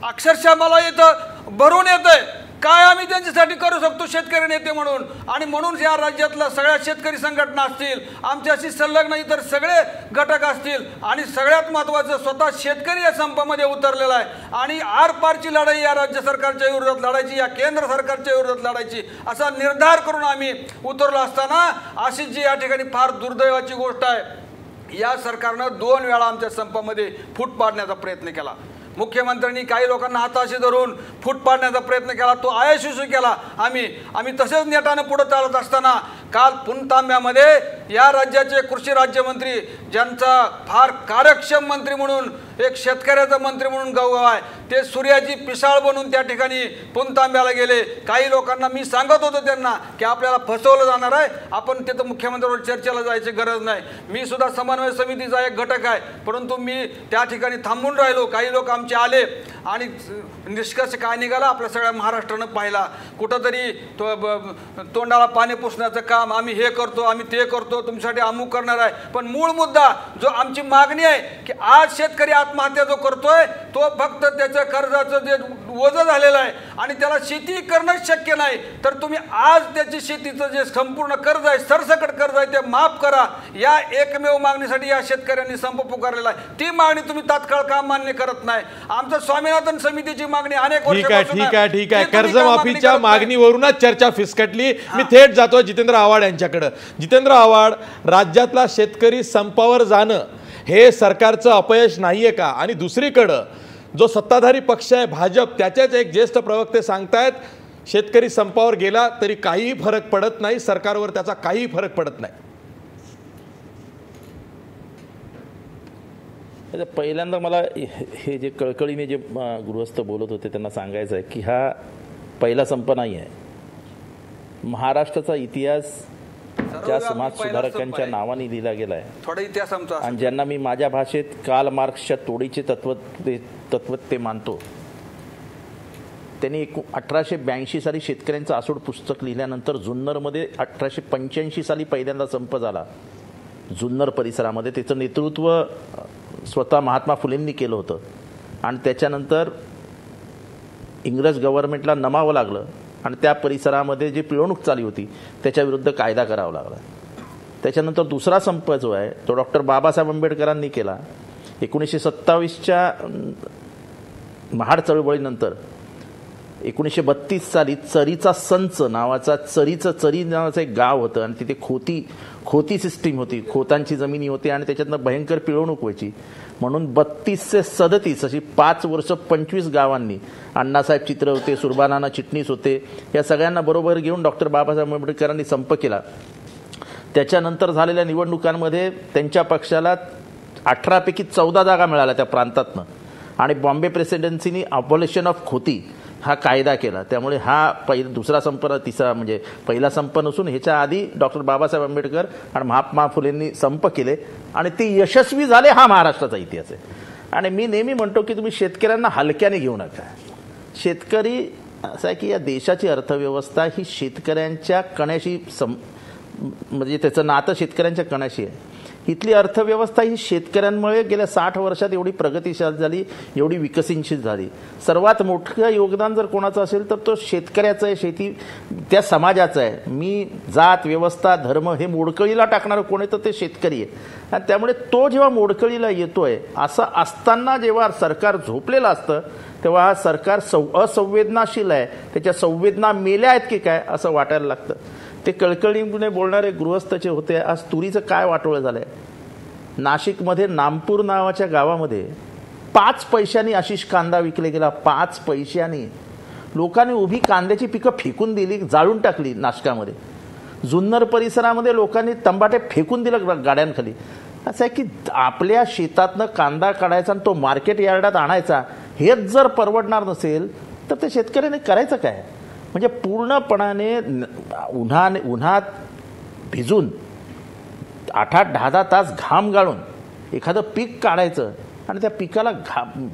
अक्षरशः मला इथं भरून येतंय काय आम्ही त्यांच्यासाठी करू शकतो शेतकरी नेते म्हणून. आणि म्हणून या राज्यातल्या सगळ्या शेतकरी संघटना असतील, आमच्याशी संलग्न इतर सगळे घटक असतील आणि सगळ्यात महत्त्वाचं स्वतः शेतकरी या संपामध्ये उतरलेला आहे. आणि आरपारची लढाई या राज्य सरकारच्या विरोधात लढायची, या केंद्र सरकारच्या विरोधात लढायची असा निर्धार करून आम्ही उतरलो असताना अशी जी या ठिकाणी फार दुर्दैवाची गोष्ट आहे, या सरकारनं 2 वेळा आमच्या संपामध्ये फूट पाडण्याचा प्रयत्न केला. मुख्यमंत्र्यांनी काही लोकांना हाताशी धरून फूट पाडण्याचा प्रयत्न केला, तो अयशस्वी केला. आम्ही तसेच नेटाने पुढे चालत असताना काल पुणतांब्यामध्ये या राज्याचे कृषी राज्यमंत्री, ज्यांचा फार कार्यक्षम मंत्री म्हणून, एक शेतकऱ्याचा मंत्री म्हणून गौरव आहे, ते सूर्याची पिसाळ बनून त्या ठिकाणी पुणतांब्याला गेले. काही लोकांना मी सांगत होतो त्यांना की आपल्याला फसवलं जाणार आहे, आपण तिथं मुख्यमंत्र्यांवर चर्चेला जायची गरज नाही. मी सुद्धा समन्वय समितीचा एक घटक आहे, परंतु मी त्या ठिकाणी थांबून राहिलो. काही लोक आमचे आले आणि निष्कर्ष काय निघाला आपल्या सगळ्या महाराष्ट्रानं पाहिला. कुठंतरी तोंडाला पाणी पुसण्याचं काम, आम्ही हे करतो, आम्ही ते करतो, तुमच्यासाठी अमुक करणार आहे. पण मूळ मुद्दा जो आमची मागणी आहे की आज शेतकरी आत्महत्या जो करतोय तो फक्त त्याच्या कर्जाचं जे वजन झालेलं आहे आणि त्याला शेती करणंच शक्य नाही, तर तुम्ही आज त्याची शेतीचं जे संपूर्ण कर्ज आहे, सरसकट कर्ज आहे, ते माफ करा. या एकमेव मागणीसाठी या शेतकऱ्यांनी संप पुकारलेला आहे. ती मागणी तुम्ही तात्काळ काम मान्य करत नाही. आमचं स्वामीनाथन समितीची मागणी अनेक वर्षापासून ठीक आहे कर्जमाफीच्या मागणीवरूनच चर्चा फिसकटली. मी थेट जातो जितेंद्र आव्हाड यांच्याकडे. जितेंद्र आव्हाड, राज्यातला शेतकरी संपावर जाणं हे सरकारचं अपयश नाहीये का? आणि दुसरीकडं जो सत्ताधारी पक्ष आहे भाजप, त्याचेच एक ज्येष्ठ प्रवक्ते सांगतायत शेतकरी संपावर गेला तरी काहीही फरक पडत नाही, सरकारवर त्याचा काहीही फरक पडत नाही. पहिल्यांदा मला हे जे कळकळीने जे गृहस्थ बोलत होते त्यांना सांगायचं आहे की हा पहिला संप नाही आहे. महाराष्ट्राचा इतिहास ज्या समाज सुधारकांच्या नावाने लिहिला गेला आहे, थोडा इतिहास आमचा, आणि ज्यांना मी माझ्या भाषेत कार्ल मार्क्सच्या तोडीचे तत्व ते मानतो, त्यांनी 1882 साली शेतकऱ्यांचं आसूड पुस्तक लिहिल्यानंतर जुन्नरमध्ये 1885 साली पहिल्यांदा संप झाला जुन्नर परिसरामध्ये. त्याचं नेतृत्व स्वतः महात्मा फुलेंनी केलं होतं आणि त्याच्यानंतर इंग्रज गव्हर्नमेंटला नमावं लागलं आणि त्या परिसरामध्ये जी पिळवणूक चालू होती त्याच्याविरुद्ध कायदा करावा लागला. त्याच्यानंतर दुसरा संप जो आहे तो डॉक्टर बाबासाहेब आंबेडकरांनी केला. 1927च्या महाड चळवळीनंतर 1932 साली चरीचा संच नावाचा चरी नावाचं एक गाव होतं आणि तिथे खोती सिस्टीम होती, खोतांची जमिनी होती आणि त्याच्यातनं भयंकर पिळवणूक व्हायची. म्हणून 32 ते 37 अशी 5 वर्ष 25 गावांनी, अण्णासाहेब चित्र होते, सुरबानाना चिटणीस होते, या सगळ्यांना बरोबर घेऊन डॉक्टर बाबासाहेब आंबेडकरांनी संप केला. त्याच्यानंतर झालेल्या निवडणुकांमध्ये त्यांच्या पक्षाला 18 पैकी 14 जागा मिळाल्या त्या प्रांतातनं आणि बॉम्बे प्रेसिडेन्सीनी अबॉलिशन ऑफ खोती हा कायदा केला. त्यामुळे हा दुसरा संप, तिसरा म्हणजे पहिला संप नसून ह्याच्या आधी डॉक्टर बाबासाहेब आंबेडकर आणि महात्मा फुलेंनी संप केले आणि ते यशस्वी झाले. हा महाराष्ट्राचा इतिहास आहे. आणि मी नेहमी म्हणतो की तुम्ही शेतकऱ्यांना हलक्याने घेऊ नका. शेतकरी असं आहे की या देशाची अर्थव्यवस्था ही शेतकऱ्यांच्या कण्याशी म्हणजे त्याचं नातं शेतकऱ्यांच्या कण्याशी आहे. इथली अर्थव्यवस्था ही शेतकऱ्यांमुळे गेल्या 60 वर्षात एवढी प्रगतिशील झाली, एवढी विकसनशील झाली. सर्वात मोठं योगदान जर कोणाचं असेल तर तो शेतकऱ्याचं आहे, शेती त्या समाजाचं आहे. मी जात, व्यवस्था, धर्म हे मोडकळीला टाकणारं कोण आहे तर ते शेतकरी आहे. आणि त्यामुळे तो जेव्हा मोडकळीला येतोय असं असताना जेव्हा सरकार झोपलेलं असतं तेव्हा हा सरकार असंवेदनाशील आहे, त्याच्या संवेदना मेल्या आहेत की काय असं वाटायला लागतं. ते कळकळीने बोलणारे गृहस्थचे होते. आज तुरीचं काय वाटोळं झालंय. नाशिकमध्ये नामपूर नावाच्या गावामध्ये 5 पैशांनी आशिष कांदा विकले गेला. 5 पैशांनी लोकांनी उभी कांद्याची पिकं फेकून दिली, जाळून टाकली. नाशकामध्ये जुन्नर परिसरामध्ये लोकांनी तंबाटे फेकून दिलं गाड्यांखाली. असं आहे की आपल्या शेतातनं कांदा काढायचा आणि तो मार्केट यार्डात आणायचा, हेच जर परवडणार नसेल तर ते शेतकऱ्याने करायचं काय. म्हणजे पूर्णपणाने उन्हात भिजून 8-10 तास घाम गाळून एखादं पीक काढायचं आणि त्या पिकाला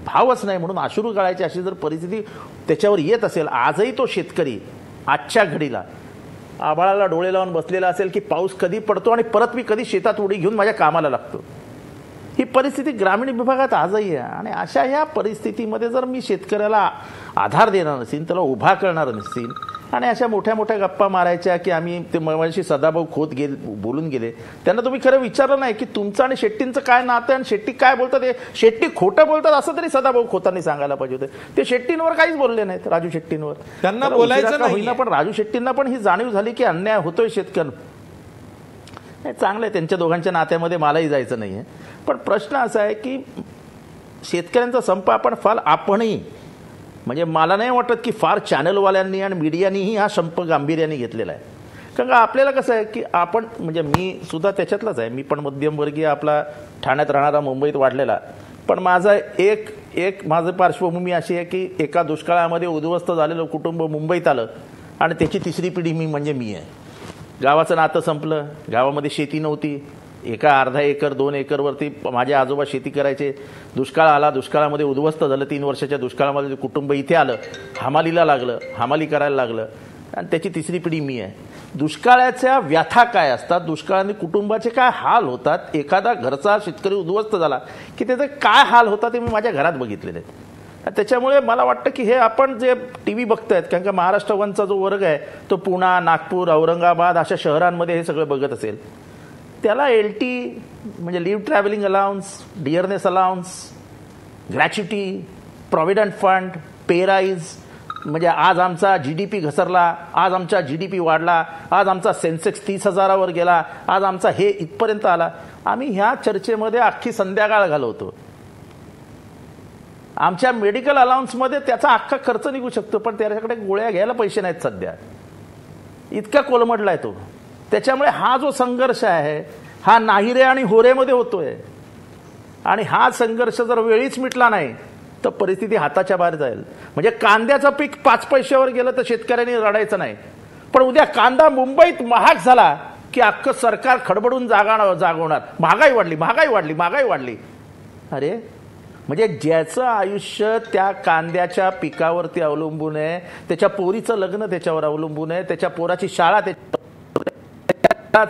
भावच नाही म्हणून अश्रू गाळायची अशी जर परिस्थिती त्याच्यावर येत असेल, आजही तो शेतकरी आजच्या घडीला आभाळाला डोळे लावून बसलेला असेल की पाऊस कधी पडतो आणि परत मी कधी शेतात उडी घेऊन माझ्या कामाला लागतो. ही परिस्थिती ग्रामीण विभागात आजही आहे. आणि अशा ह्या परिस्थितीमध्ये जर मी शेतकऱ्याला आधार देणार नसेल, त्याला उभा करणार नसेल आणि अशा मोठ्या मोठ्या गप्पा मारायच्या की आम्ही ते माझ्याशी सदाभाऊ खोत बोलून गेले, त्यांना तुम्ही खरं विचारलं नाही की तुमचं आणि शेट्टींचं काय नातं आणि शेट्टी काय बोलतात, हे शेट्टी खोटं बोलतात असं तरी सदाभाऊ खोतांनी सांगायला पाहिजे होते. ते शेट्टींवर काहीच बोलले नाहीत, राजू शेट्टींवर. त्यांना बोलायचं नाही, पण राजू शेट्टींना पण ही जाणीव झाली की अन्याय होतोय शेतकऱ्यांना. चांगलं आहे, त्यांच्या दोघांच्या नात्यामध्ये मलाही जायचं नाही आहे. पण प्रश्न असा आहे की शेतकऱ्यांचा संप आपणही म्हणजे मला नाही वाटत की फार चॅनलवाल्यांनी आणि मीडियानीही हा संप गांभीर्याने घेतलेला आहे. कारण का आपल्याला कसं आहे की आपण म्हणजे मी सुद्धा त्याच्यातलाच आहे, मी पण मध्यमवर्गीय आपला ठाण्यात राहणारा, मुंबईत वाढलेला. पण माझा माझं पार्श्वभूमी अशी आहे की एका दुष्काळामध्ये उद्ध्वस्त झालेलं कुटुंब मुंबईत आलं आणि त्याची 3री पिढी मी आहे. गावाचं नातं संपलं, गावामध्ये शेती नव्हती. एका अर्धा एकर 2 एकरवरती माझे आजोबा शेती करायचे. दुष्काळ आला, दुष्काळामध्ये उद्ध्वस्त झालं. 3 वर्षाच्या दुष्काळामध्ये कुटुंब इथे आलं, हमालीला लागलं, हमाली करायला लागलं आणि त्याची 3री पिढी मी आहे. दुष्काळाच्या व्यथा काय असतात, दुष्काळाने कुटुंबाचे काय हाल होतात, एखादा घरचा शेतकरी उद्ध्वस्त झाला की त्याचे काय हाल होतात ते मी माझ्या घरात बघितलेले आहेत. त्याच्यामुळे मला वाटतं की हे आपण जे TV बघतायत, कारण का महाराष्ट्र वनचा जो वर्ग आहे तो पुणे, नागपूर, औरंगाबाद अशा शहरांमध्ये हे सगळं बघत असेल, त्याला LT म्हणजे leave travelling allowance, dearness allowance, gratuity, provident fund, pay rise, म्हणजे आज आमचा GDP घसरला, आज आमचा GDP वाढला, आज आमचा सेन्सेक्स 30,000वर गेला, आज आमचा हे इथपर्यंत आला. आम्ही ह्या चर्चेमध्ये अख्खी संध्याकाळ घालवतो. आमच्या मेडिकल अलाउन्समध्ये त्याचा अख्खा खर्च निघू शकतो, पण त्याच्याकडे गोळ्या घ्यायला पैसे नाहीत सध्या. इतका कोलमडलाय तो. त्याच्यामुळे हा जो संघर्ष आहे हा नाहिरे आणि होरेमध्ये होतोय आणि हा संघर्ष जर वेळीच मिटला नाही तर परिस्थिती हाताच्या बाहेर जाईल. म्हणजे कांद्याचं पीक 5 पैशावर गेलं तर शेतकऱ्यांनी रडायचं नाही, पण उद्या कांदा मुंबईत महाग झाला की अख्खं सरकार खडबडून जागवणार. महागाई वाढली. अरे म्हणजे ज्याचं आयुष्य त्या कांद्याच्या पिकावरती अवलंबून आहे, त्याच्या पोरीचं लग्न त्याच्यावर अवलंबून आहे, त्याच्या पोराची शाळा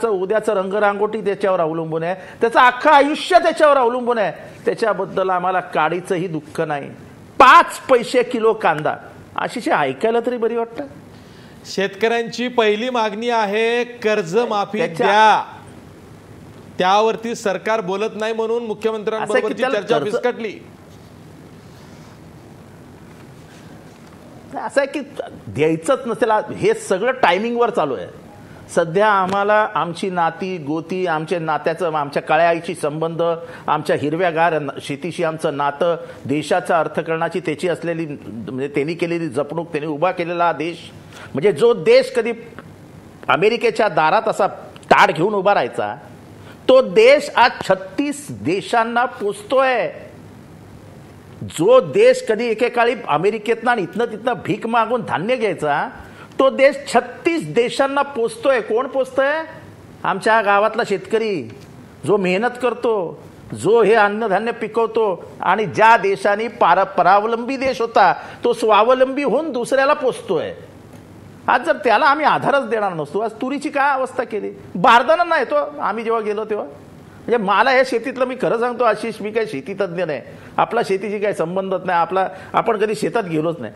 उद्याचं रंगरांगोटी त्याच्यावर अवलंबून आहे, त्याचं अख्खं आयुष्य त्याच्यावर अवलंबून आहे, त्याच्याबद्दल आम्हाला काडीचंही दुःख नाही. 5 पैसे किलो कांदा अशी ऐकायला तरी बरी वाटतं. शेतकऱ्यांची पहिली मागणी आहे कर्जमाफी द्या. त्यावरती सरकार बोलत नाही म्हणून मुख्यमंत्र्यांबरोबरची चर्चा फिसकटली. असं आहे की द्यायचंच नसेल. हे सगळं टायमिंगवर चालू आहे. सध्या आम्हाला आमची नाती गोती, आमच्या नात्याचं, आमच्या काळ्या आईशी संबंध, आमच्या हिरव्यागार शेतीशी आमचं नातं, देशाच्या अर्थकारणाची त्याची असलेली म्हणजे त्यांनी केलेली जपणूक, त्यांनी उभा केलेला देश, म्हणजे जो देश कधी अमेरिकेच्या दारात असा ताट घेऊन उभा राहायचा, तो देश आज 36 देशांना पोचतोय. जो देश कधी एकेकाळी अमेरिकेतनं आणि इथनं तिथनं भीक मागून धान्य घ्यायचा, तो देश 36 देशांना पोचतोय. कोण पोचतोय? आमच्या गावातला शेतकरी, जो मेहनत करतो, जो हे अन्नधान्य पिकवतो आणि ज्या देशाने परावलंबी देश होता तो स्वावलंबी होऊन दुसऱ्याला पोचतोय. आज जर त्याला आम्ही आधारच देणार नसतो, आज तुरीची काय अवस्था केली. बारदाना नाही तो आम्ही जेव्हा गेलो तेव्हा म्हणजे मला या शेतीतलं, मी खरं सांगतो आशिष, मी काही शेती तज्ज्ञ नाही, आपला शेतीशी काही संबंधच नाही, आपण कधी शेतात गेलोच नाही,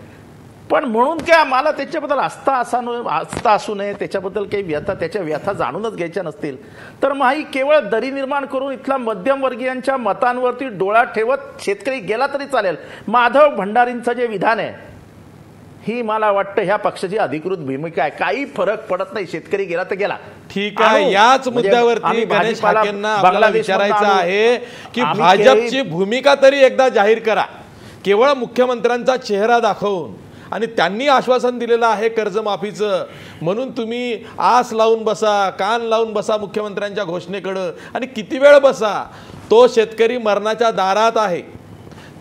पण म्हणून काय मला त्याच्याबद्दल आस्था असू नये, त्याच्याबद्दल काही व्यथा, त्याच्या व्यथा जाणूनच घ्यायच्या नसतील तर मग ही केवळ दरी निर्माण करून इथला मध्यमवर्गीयांच्या मतांवरती डोळा ठेवत शेतकरी गेला तरी चालेल. माधव भंडारींचं जे विधान आहे ही मला वाटतं ह्या पक्षाची अधिकृत भूमिका आहे. काही फरक पडत नाही, शेतकरी गेला तर गेला. ठीक आहे, याच मुद्द्यावरती गणेश हाकेंना आपल्याला विचारायचं आहे की भाजपची भूमिका तरी एकदा जाहीर करा. केवळ मुख्यमंत्र्यांचा चेहरा दाखवून आणि त्यांनी आश्वासन दिलेलं आहे कर्जमाफीचं म्हणून तुम्ही आस लावून बसा, कान लावून बसा मुख्यमंत्र्यांच्या घोषणेकडं, आणि किती वेळ बसा. तो शेतकरी मरणाच्या दारात आहे,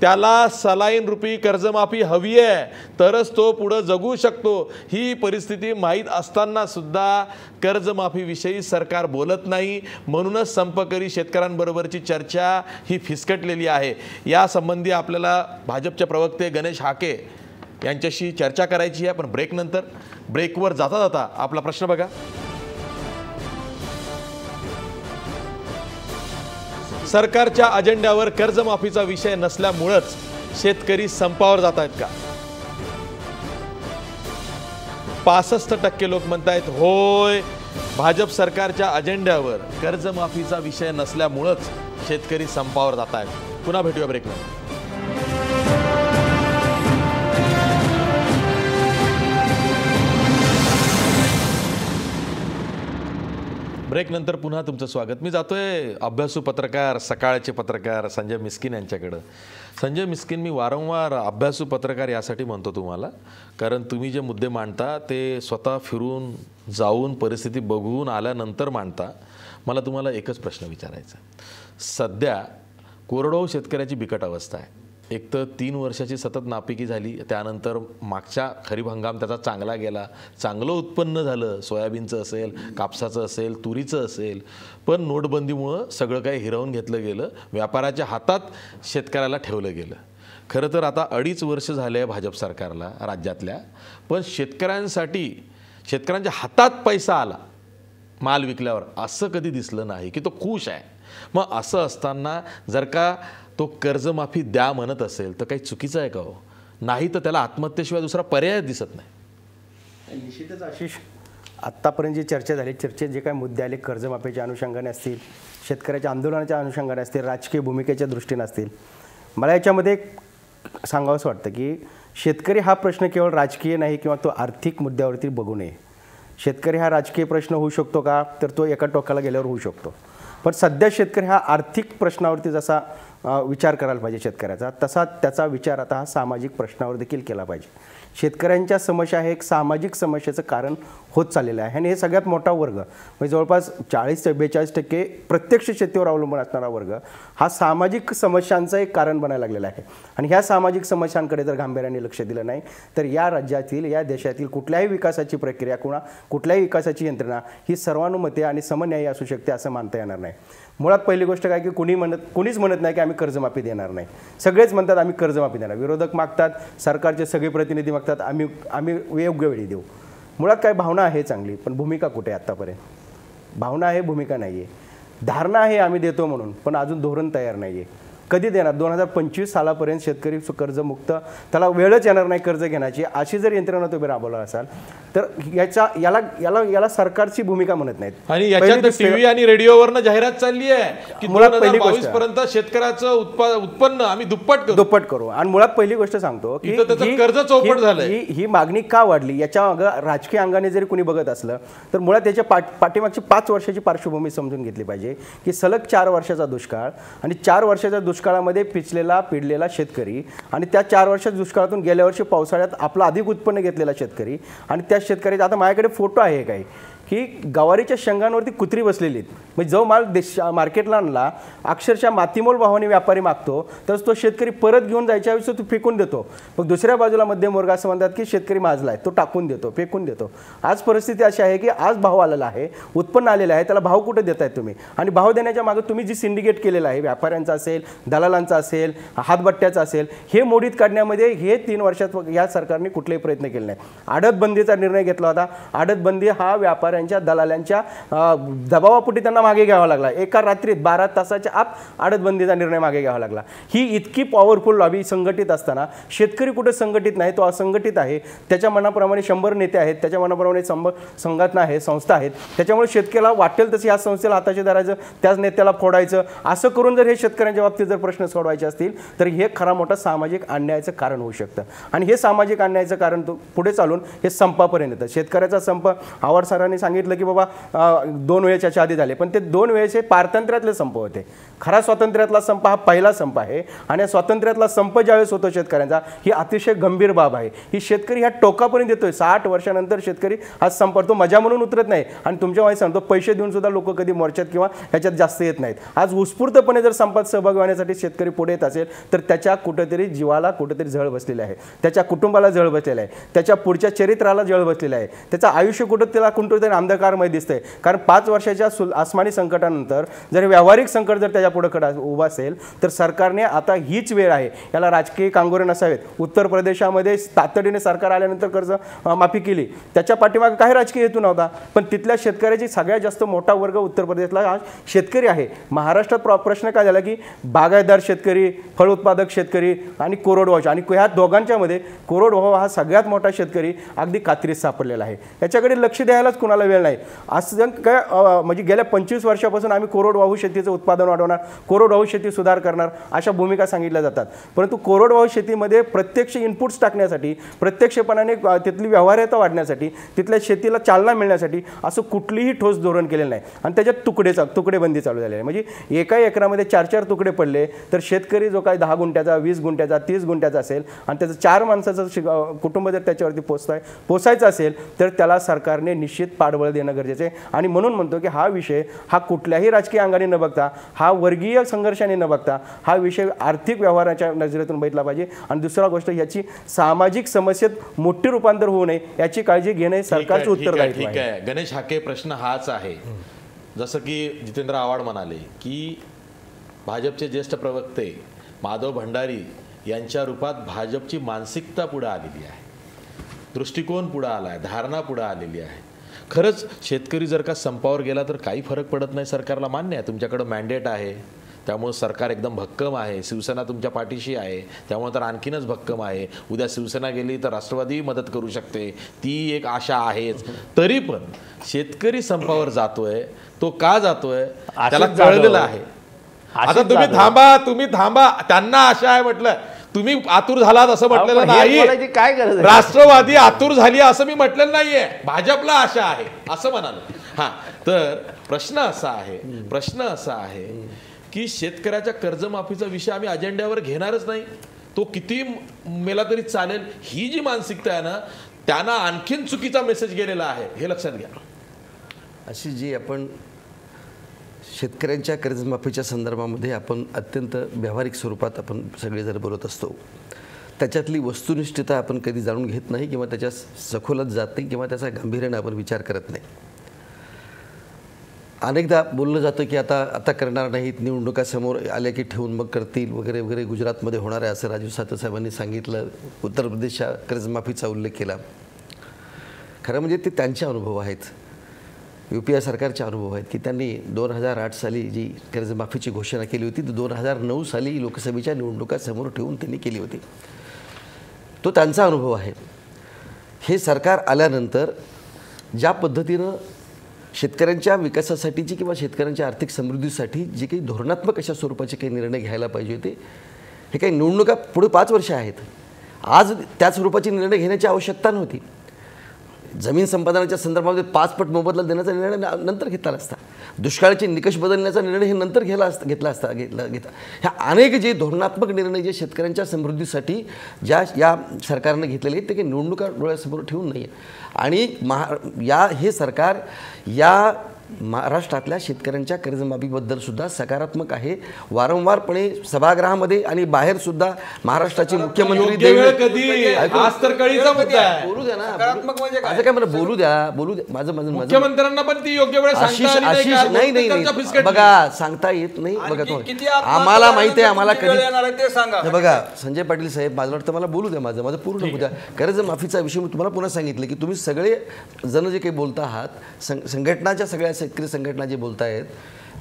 त्याला सलाईन रुपी कर्जमाफी हवी आहे तरच तो पुढं जगू शकतो. ही परिस्थिती माहीत असताना सुद्धा कर्जमाफीविषयी सरकार बोलत नाही, म्हणूनच संपकरी शेतकऱ्यांबरोबरची चर्चा ही फिसकटलेली आहे. यासंबंधी आपल्याला भाजपचे प्रवक्ते गणेश हाके यांच्याशी चर्चा करायची आहे, पण ब्रेकनंतर. ब्रेकवर जाता जाता आपला प्रश्न बघा. सरकारच्या अजेंड्यावर कर्जमाफीचा विषय नसल्यामुळेच शेतकरी संपावर जात आहेत का? 65% लोक म्हणतायत होय, भाजप सरकारच्या अजेंड्यावर कर्जमाफीचा विषय नसल्यामुळेच शेतकरी संपावर जात आहेत. पुन्हा भेटूया ब्रेकनंतर. ब्रेकनंतर पुन्हा तुमचं स्वागत. मी जातोय अभ्यासू पत्रकार, सकाळचे पत्रकार संजय मिस्किन यांच्याकडं. संजय मिस्किन, मी वारंवार अभ्यासू पत्रकार यासाठी म्हणतो तुम्हाला, कारण तुम्ही जे मुद्दे मांडता ते स्वतः फिरून जाऊन परिस्थिती बघून आल्यानंतर मांडता. मला तुम्हाला एकच प्रश्न विचारायचा. सध्या कोरडवाहू शेतकऱ्याची बिकट अवस्था आहे. एक तर 3 वर्षाची सतत नापिकी झाली, त्यानंतर मागच्या खरीप हंगाम त्याचा चांगला गेला, चांगलं उत्पन्न झालं, सोयाबीनचं असेल, कापसाचं असेल, तुरीचं असेल, पण नोटबंदीमुळं सगळं काही हिरावून घेतलं गेलं, व्यापाराच्या हातात शेतकऱ्याला ठेवलं गेलं. खरं तर आता 2.5 वर्ष झाले आहे भाजप सरकारला राज्यातल्या, पण शेतकऱ्यांच्या हातात पैसा आला माल विकल्यावर असं कधी दिसलं नाही की तो खुश आहे. मग असं असताना जर का तो कर्जमाफी द्या म्हणत असेल तर काही चुकीचं आहे का हो? नाही तर त्याला आत्महत्येशिवाय दुसरा पर्याय दिसत नाही. निश्चितच आशिष, आत्तापर्यंत जी चर्चा झाली, चर्चेत जे काही मुद्दे आले, कर्जमाफीच्या अनुषंगाने असतील, शेतकऱ्याच्या आंदोलनाच्या अनुषंगाने असतील, राजकीय भूमिकेच्या दृष्टीने असतील, मला याच्यामध्ये सांगावंसं वाटतं की शेतकरी हा प्रश्न केवळ राजकीय नाही किंवा तो आर्थिक मुद्द्यावरती बघू नये. शेतकरी हा राजकीय प्रश्न होऊ शकतो का, तर तो एका टोकाला गेल्यावर होऊ शकतो, पण सध्या शेतकरी हा आर्थिक प्रश्नावरती जसा विचार करायला पाहिजे शेतकऱ्याचा, तसा त्याचा विचार आता हा सामाजिक प्रश्नावर देखील केला पाहिजे. शेतकऱ्यांच्या समस्या हे एक सामाजिक समस्येचं कारण होत चाललेलं आहे आणि हे सगळ्यात मोठा वर्ग म्हणजे जवळपास 40-42% प्रत्यक्ष शेतीवर अवलंबून असणारा वर्ग हा सामाजिक समस्यांचं एक कारण बनायला लागलेला आहे. आणि ह्या सामाजिक समस्यांकडे जर गांभीर्याने लक्ष दिलं नाही तर या राज्यातील, या देशातील कुठल्याही विकासाची प्रक्रिया, कुठल्याही विकासाची यंत्रणा ही सर्वानुमते आणि समन्यायी असू शकते असं मानता येणार नाही. मुळात पहिली गोष्ट काय की कुणीच म्हणत नाही की आम्ही कर्जमाफी देणार नाही. सगळेच म्हणतात आम्ही कर्जमाफी देणार. विरोधक मागतात, सरकारचे सगळे प्रतिनिधी मागतात आम्ही योग्य वेळी देऊ. मुळात काय भावना आहे चांगली, पण भूमिका कुठे आहे आत्तापर्यंत? भावना आहे, भूमिका नाही आहे. धारणा आहे आम्ही देतो म्हणून, पण अजून धोरण तयार नाही आहे. कधी देणार? 2025 सालापर्यंत शेतकरी कर्जमुक्त, त्याला वेळच येणार नाही कर्ज घेण्याची, अशी जर यंत्रणा तुम्ही राबवला असाल तर याला सरकारची भूमिका म्हणत नाहीत. आणि याच्यात टीव्ही आणि रेडिओवरनं जाहिरात चालली आहे की मुळात पहिली 2022 पर्यंत शेतकऱ्याचं उत्पन्न आम्ही दुप्पट करू. आणि मुळात पहिली गोष्ट सांगतो की कर्ज चौपट झालंय. ही मागणी का वाढली याच्या मागं राजकीय अंगाने जरी कुणी बघत असलं तर मुळात त्याच्या पाठीमागची 5 वर्षाची पार्श्वभूमी समजून घेतली पाहिजे की सलग 4 वर्षाचा दुष्काळ आणि 4 वर्षाच्या दुष्काळामध्ये पिडलेला शेतकरी आणि त्या 4 वर्षाच्या दुष्काळातून गेल्या वर्षी पावसाळ्यात आपलं अधिक उत्पन्न घेतलेला शेतकरी आणि त्या शेतकऱ्याचा आता माझ्याकडे फोटो आहे काही की गवारीच्या शेंगांवरती कुत्री बसलेली आहेत. म्हणजे जो माल मार्केटला आणला अक्षरशः मातीमोल भावाने व्यापारी मागतो तर तो शेतकरी परत घेऊन जायच्या वेळेस तो फेकून देतो. मग दुसऱ्या बाजूला मध्यम वर्ग असं म्हणतात की शेतकरी माजला आहे, तो टाकून देतो, फेकून देतो. आज परिस्थिती अशी आहे की आज भाव आलेला आहे, उत्पन्न आलेलं आहे, त्याला भाव कुठे देताय तुम्ही? आणि भाव देण्याच्या मागे तुम्ही जी सिंडिकेट केलेलं आहे, व्यापाऱ्यांचा असेल, दलालांचा असेल, हातभट्ट्याचा असेल, हे मोडीत काढण्यामध्ये हे 3 वर्षात या सरकारने कुठलेही प्रयत्न केले नाही. आडतबंदीचा निर्णय घेतला होता. आडतबंदी हा व्यापाऱ्यांचा शेतकऱ्यांच्या दलालांच्या दबावापोटी त्यांना मागे घ्यावा लागला. एका रात्रीत 12 तासाच्या आत आडतबंदीचा निर्णय मागे घ्यावा लागला. ही इतकी पॉवरफुल लॉबी संघटित असताना शेतकरी कुठे संघटित नाही, तो असंघटित आहे. त्याच्या मनाप्रमाणे 100 नेते आहेत, त्याच्या मनाप्रमाणे संघटना आहे, संस्था आहेत. त्याच्यामुळे शेतकऱ्याला वाटेल तसं या संस्थेला हाताशी धरायचं, त्याच नेत्याला फोडायचं. असं करून जर हे शेतकऱ्यांच्या बाबतीत जर प्रश्न सोडवायचे असतील तर हे खरा मोठा सामाजिक अन्यायाचं कारण होऊ शकतं. आणि हे सामाजिक अन्यायाचं कारण पुढे चालून हे संपापर्यंत येतं. शेतकऱ्याचा संप आव्हाड सरांनी सांगितलं की बाबा 2 वेळेच्या आधी झाले, पण ते 2 वेळेचे पारतंत्र्यातले संप होते. खरा स्वातंत्र्यातला संप हा पहिला संप आहे. आणि स्वातंत्र्यातला संप ज्यावेळेस होतो शेतकऱ्यांचा, ही अतिशय गंभीर बाब आहे. ही शेतकरी ह्या टोकापर्यंत येतोय. 60 वर्षानंतर शेतकरी आज संपतो, मजा म्हणून उतरत नाही. आणि तुमच्या माहिती सांगतो, पैसे देऊन सुद्धा लोक कधी मोर्चात किंवा ह्याच्यात जास्त येत नाहीत. आज उत्स्फूर्तपणे जर संपात सहभागी होण्यासाठी शेतकरी पुढे येत असेल तर त्याच्या कुठेतरी जीवाला कुठेतरी झळ बसलेली आहे, त्याच्या कुटुंबाला झळ बसलेला आहे, त्याच्या पुढच्या चरित्राला झळ बसलेला आहे. त्याचं आयुष्य त्याला कुठेतरी अंधकारमय दिसतंय. कारण 5 वर्षाच्या आसमानी संकटानंतर जर व्यावहारिक संकट जर त्याच्या पुढे उभा असेल तर सरकारने आता हीच वेळ आहे, याला राजकीय कांगोरे नसावेत. उत्तर प्रदेशामध्ये तातडीने सरकार आल्यानंतर कर्ज माफी केली, त्याच्या पाठीमागे काही राजकीय हेतू नव्हता. पण तिथल्या शेतकऱ्याची सगळ्यात जास्त मोठा वर्ग उत्तर प्रदेशला हा शेतकरी आहे. महाराष्ट्रात प्रश्न काय झाला की बागायतदार शेतकरी, फळ उत्पादक शेतकरी आणि कोरडवाहू, आणि ह्या दोघांच्यामध्ये कोरडवाहू हा सगळ्यात मोठा शेतकरी अगदी कात्रीत सापडलेला आहे. याच्याकडे लक्ष द्यायलाच कुणाला वेळ नाही. असं काय म्हणजे गेल्या 25 वर्षापासून आम्ही कोरडवाहू शेतीचं उत्पादन वाढवणार, कोरडवाहू शेती सुधार करणार अशा भूमिका सांगितल्या जातात. परंतु कोरडवाहू शेतीमध्ये प्रत्यक्ष इनपुट्स टाकण्यासाठी, प्रत्यक्षपणाने तिथली व्यवहार्यता वाढण्यासाठी, तिथल्या शेतीला चालना मिळण्यासाठी असं कुठलीही ठोस धोरण केलेलं नाही. आणि त्याच्यात तुकडेबंदी चालू झालेली आहे. म्हणजे एका एकरामध्ये 4-4 तुकडे पडले तर शेतकरी जो काही 10 गुंठ्याचा, 20 गुंठ्याचा, 30 गुंठ्याचा असेल आणि त्याचं 4 माणसाचं कुटुंब जर त्याच्यावरती पोसायचं असेल तर त्याला सरकारने निश्चित पाठबळ देणं गरजेचं आहे. आणि म्हणून म्हणतो की हा विषय हा कुठल्याही राजकीय अंगाने न बघता, हा वर्गीय संघर्षाने न बघता, हा विषय आर्थिक व्यवहाराच्या नजरेतून बघितला पाहिजे. आणि दुसरा गोष्ट, याची सामाजिक समस्येत मोठी रूपांतर होऊ नये याची काळजी घेणे सरकारचं उत्तरदायित्व आहे. ठीक आहे गणेश हाके, प्रश्न हाच आहे. जसं की जितेंद्र आव्हाड म्हणाले की भाजपचे ज्येष्ठ प्रवक्ते माधव भंडारी यांच्या रूपात भाजपची मानसिकता पुढे आलेली आहे, दृष्टिकोन पुढे आला आहे, धारणा पुढे आलेली आहे. खरंच शेतकरी जर का संपावर गेला तर काही फरक पडत नाही सरकारला, मान्य आहे. तुमच्याकडं मॅन्डेट आहे त्यामुळे सरकार एकदम भक्कम आहे, शिवसेना तुमच्या पाठीशी आहे त्यामुळे तर आणखीनच भक्कम आहे. उद्या शिवसेना गेली तर राष्ट्रवादी मदत करू शकते, ती एक आशा आहेच. तरी पण शेतकरी संपावर जातोय, तो का जातोय त्याला कळलेलं आहे. आता तुम्ही थांबा, त्यांना आशा आहे म्हटलं, तुम्ही आतुर झालात असं म्हटलेलं नाही. काय गरज, राष्ट्रवादी आतुर झाली असं मी म्हटलेलं नाहीये, भाजपला आशा आहे असं म्हणालो. हा, तर प्रश्न असा आहे की शेतकऱ्याच्या कर्जमाफीचा विषय आम्ही अजेंड्यावर घेणारच नाही, तो किती मेला तरी चालेल, ही जी मानसिकता आहे ना, त्यांना आणखीन चुकीचा मेसेज गेलेला आहे, हे लक्षात घ्या. अशी जी आपण शेतकऱ्यांच्या कर्जमाफीच्या संदर्भामध्ये आपण अत्यंत व्यावहारिक स्वरूपात आपण सगळे जर बोलत असतो, त्याच्यातली वस्तुनिष्ठता आपण कधी जाणून घेत नाही किंवा त्याच्या सखोलात जात नाही किंवा त्याचा गांभीर्याने आपण विचार करत नाही. अनेकदा बोललं जातं की आता करणार नाहीत, निवडणुका समोर आल्या की ठेवून मग करतील वगैरे वगैरे. गुजरातमध्ये होणार आहे असं राजू सातवसाहेबांनी सांगितलं. उत्तर प्रदेशच्या कर्जमाफीचा उल्लेख केला. खरं म्हणजे ते त्यांचे अनुभव आहेत, UPA सरकारचे अनुभव आहेत की त्यांनी 2008 साली जी कर्जमाफीची घोषणा केली होती ती 2009 साली लोकसभेच्या निवडणुका समोर ठेवून त्यांनी केली होती. तो त्यांचा अनुभव आहे. हे सरकार आल्यानंतर ज्या पद्धतीनं शेतकऱ्यांच्या विकासासाठीची किंवा शेतकऱ्यांच्या आर्थिक समृद्धीसाठी जे काही धोरणात्मक अशा स्वरूपाचे काही निर्णय घ्यायला पाहिजे होते, हे काही निवडणुका पुढे 5 वर्ष आहेत. आज त्या स्वरूपाचे निर्णय घेण्याची आवश्यकता नव्हती. जमीन संपादनाच्या संदर्भामध्ये 5 पट मोबदला देण्याचा निर्णय नंतर घेतला असता, दुष्काळाचे निकष बदलण्याचा निर्णय हे नंतर घेतला. ह्या अनेक जे धोरणात्मक निर्णय जे शेतकऱ्यांच्या समृद्धीसाठी ज्या या सरकारनं घेतलेले आहेत ते काही निवडणुका डोळ्यासमोर ठेवून नाही आहे. आणि हे सरकार या महाराष्ट्रातल्या शेतकऱ्यांच्या कर्जमाफीबद्दल सुद्धा सकारात्मक आहे. वारंवारपणे सभागृहामध्ये आणि बाहेर सुद्धा महाराष्ट्राचे मुख्यमंत्री कधी आज तर कळीचा मुद्दा आहे. बोलू द्या ना, असं काय मला बोलू द्या माझं मुख्यमंत्र्यांना पण ती योग्य वेळ नाही बघा, सांगता येत नाही. बघा आम्हाला माहिती आहे, आम्हाला कधी बघा संजय पाटील साहेब, माझं वाटतं मला बोलू द्या, माझं पूर्ण होऊ द्या. कर्जमाफीचा विषय मी तुम्हाला पुन्हा सांगितलं की तुम्ही सगळे जण जे काही बोलता आहात, संघटनाच्या सगळ्या शेतकरी संघटना जे बोलतायत,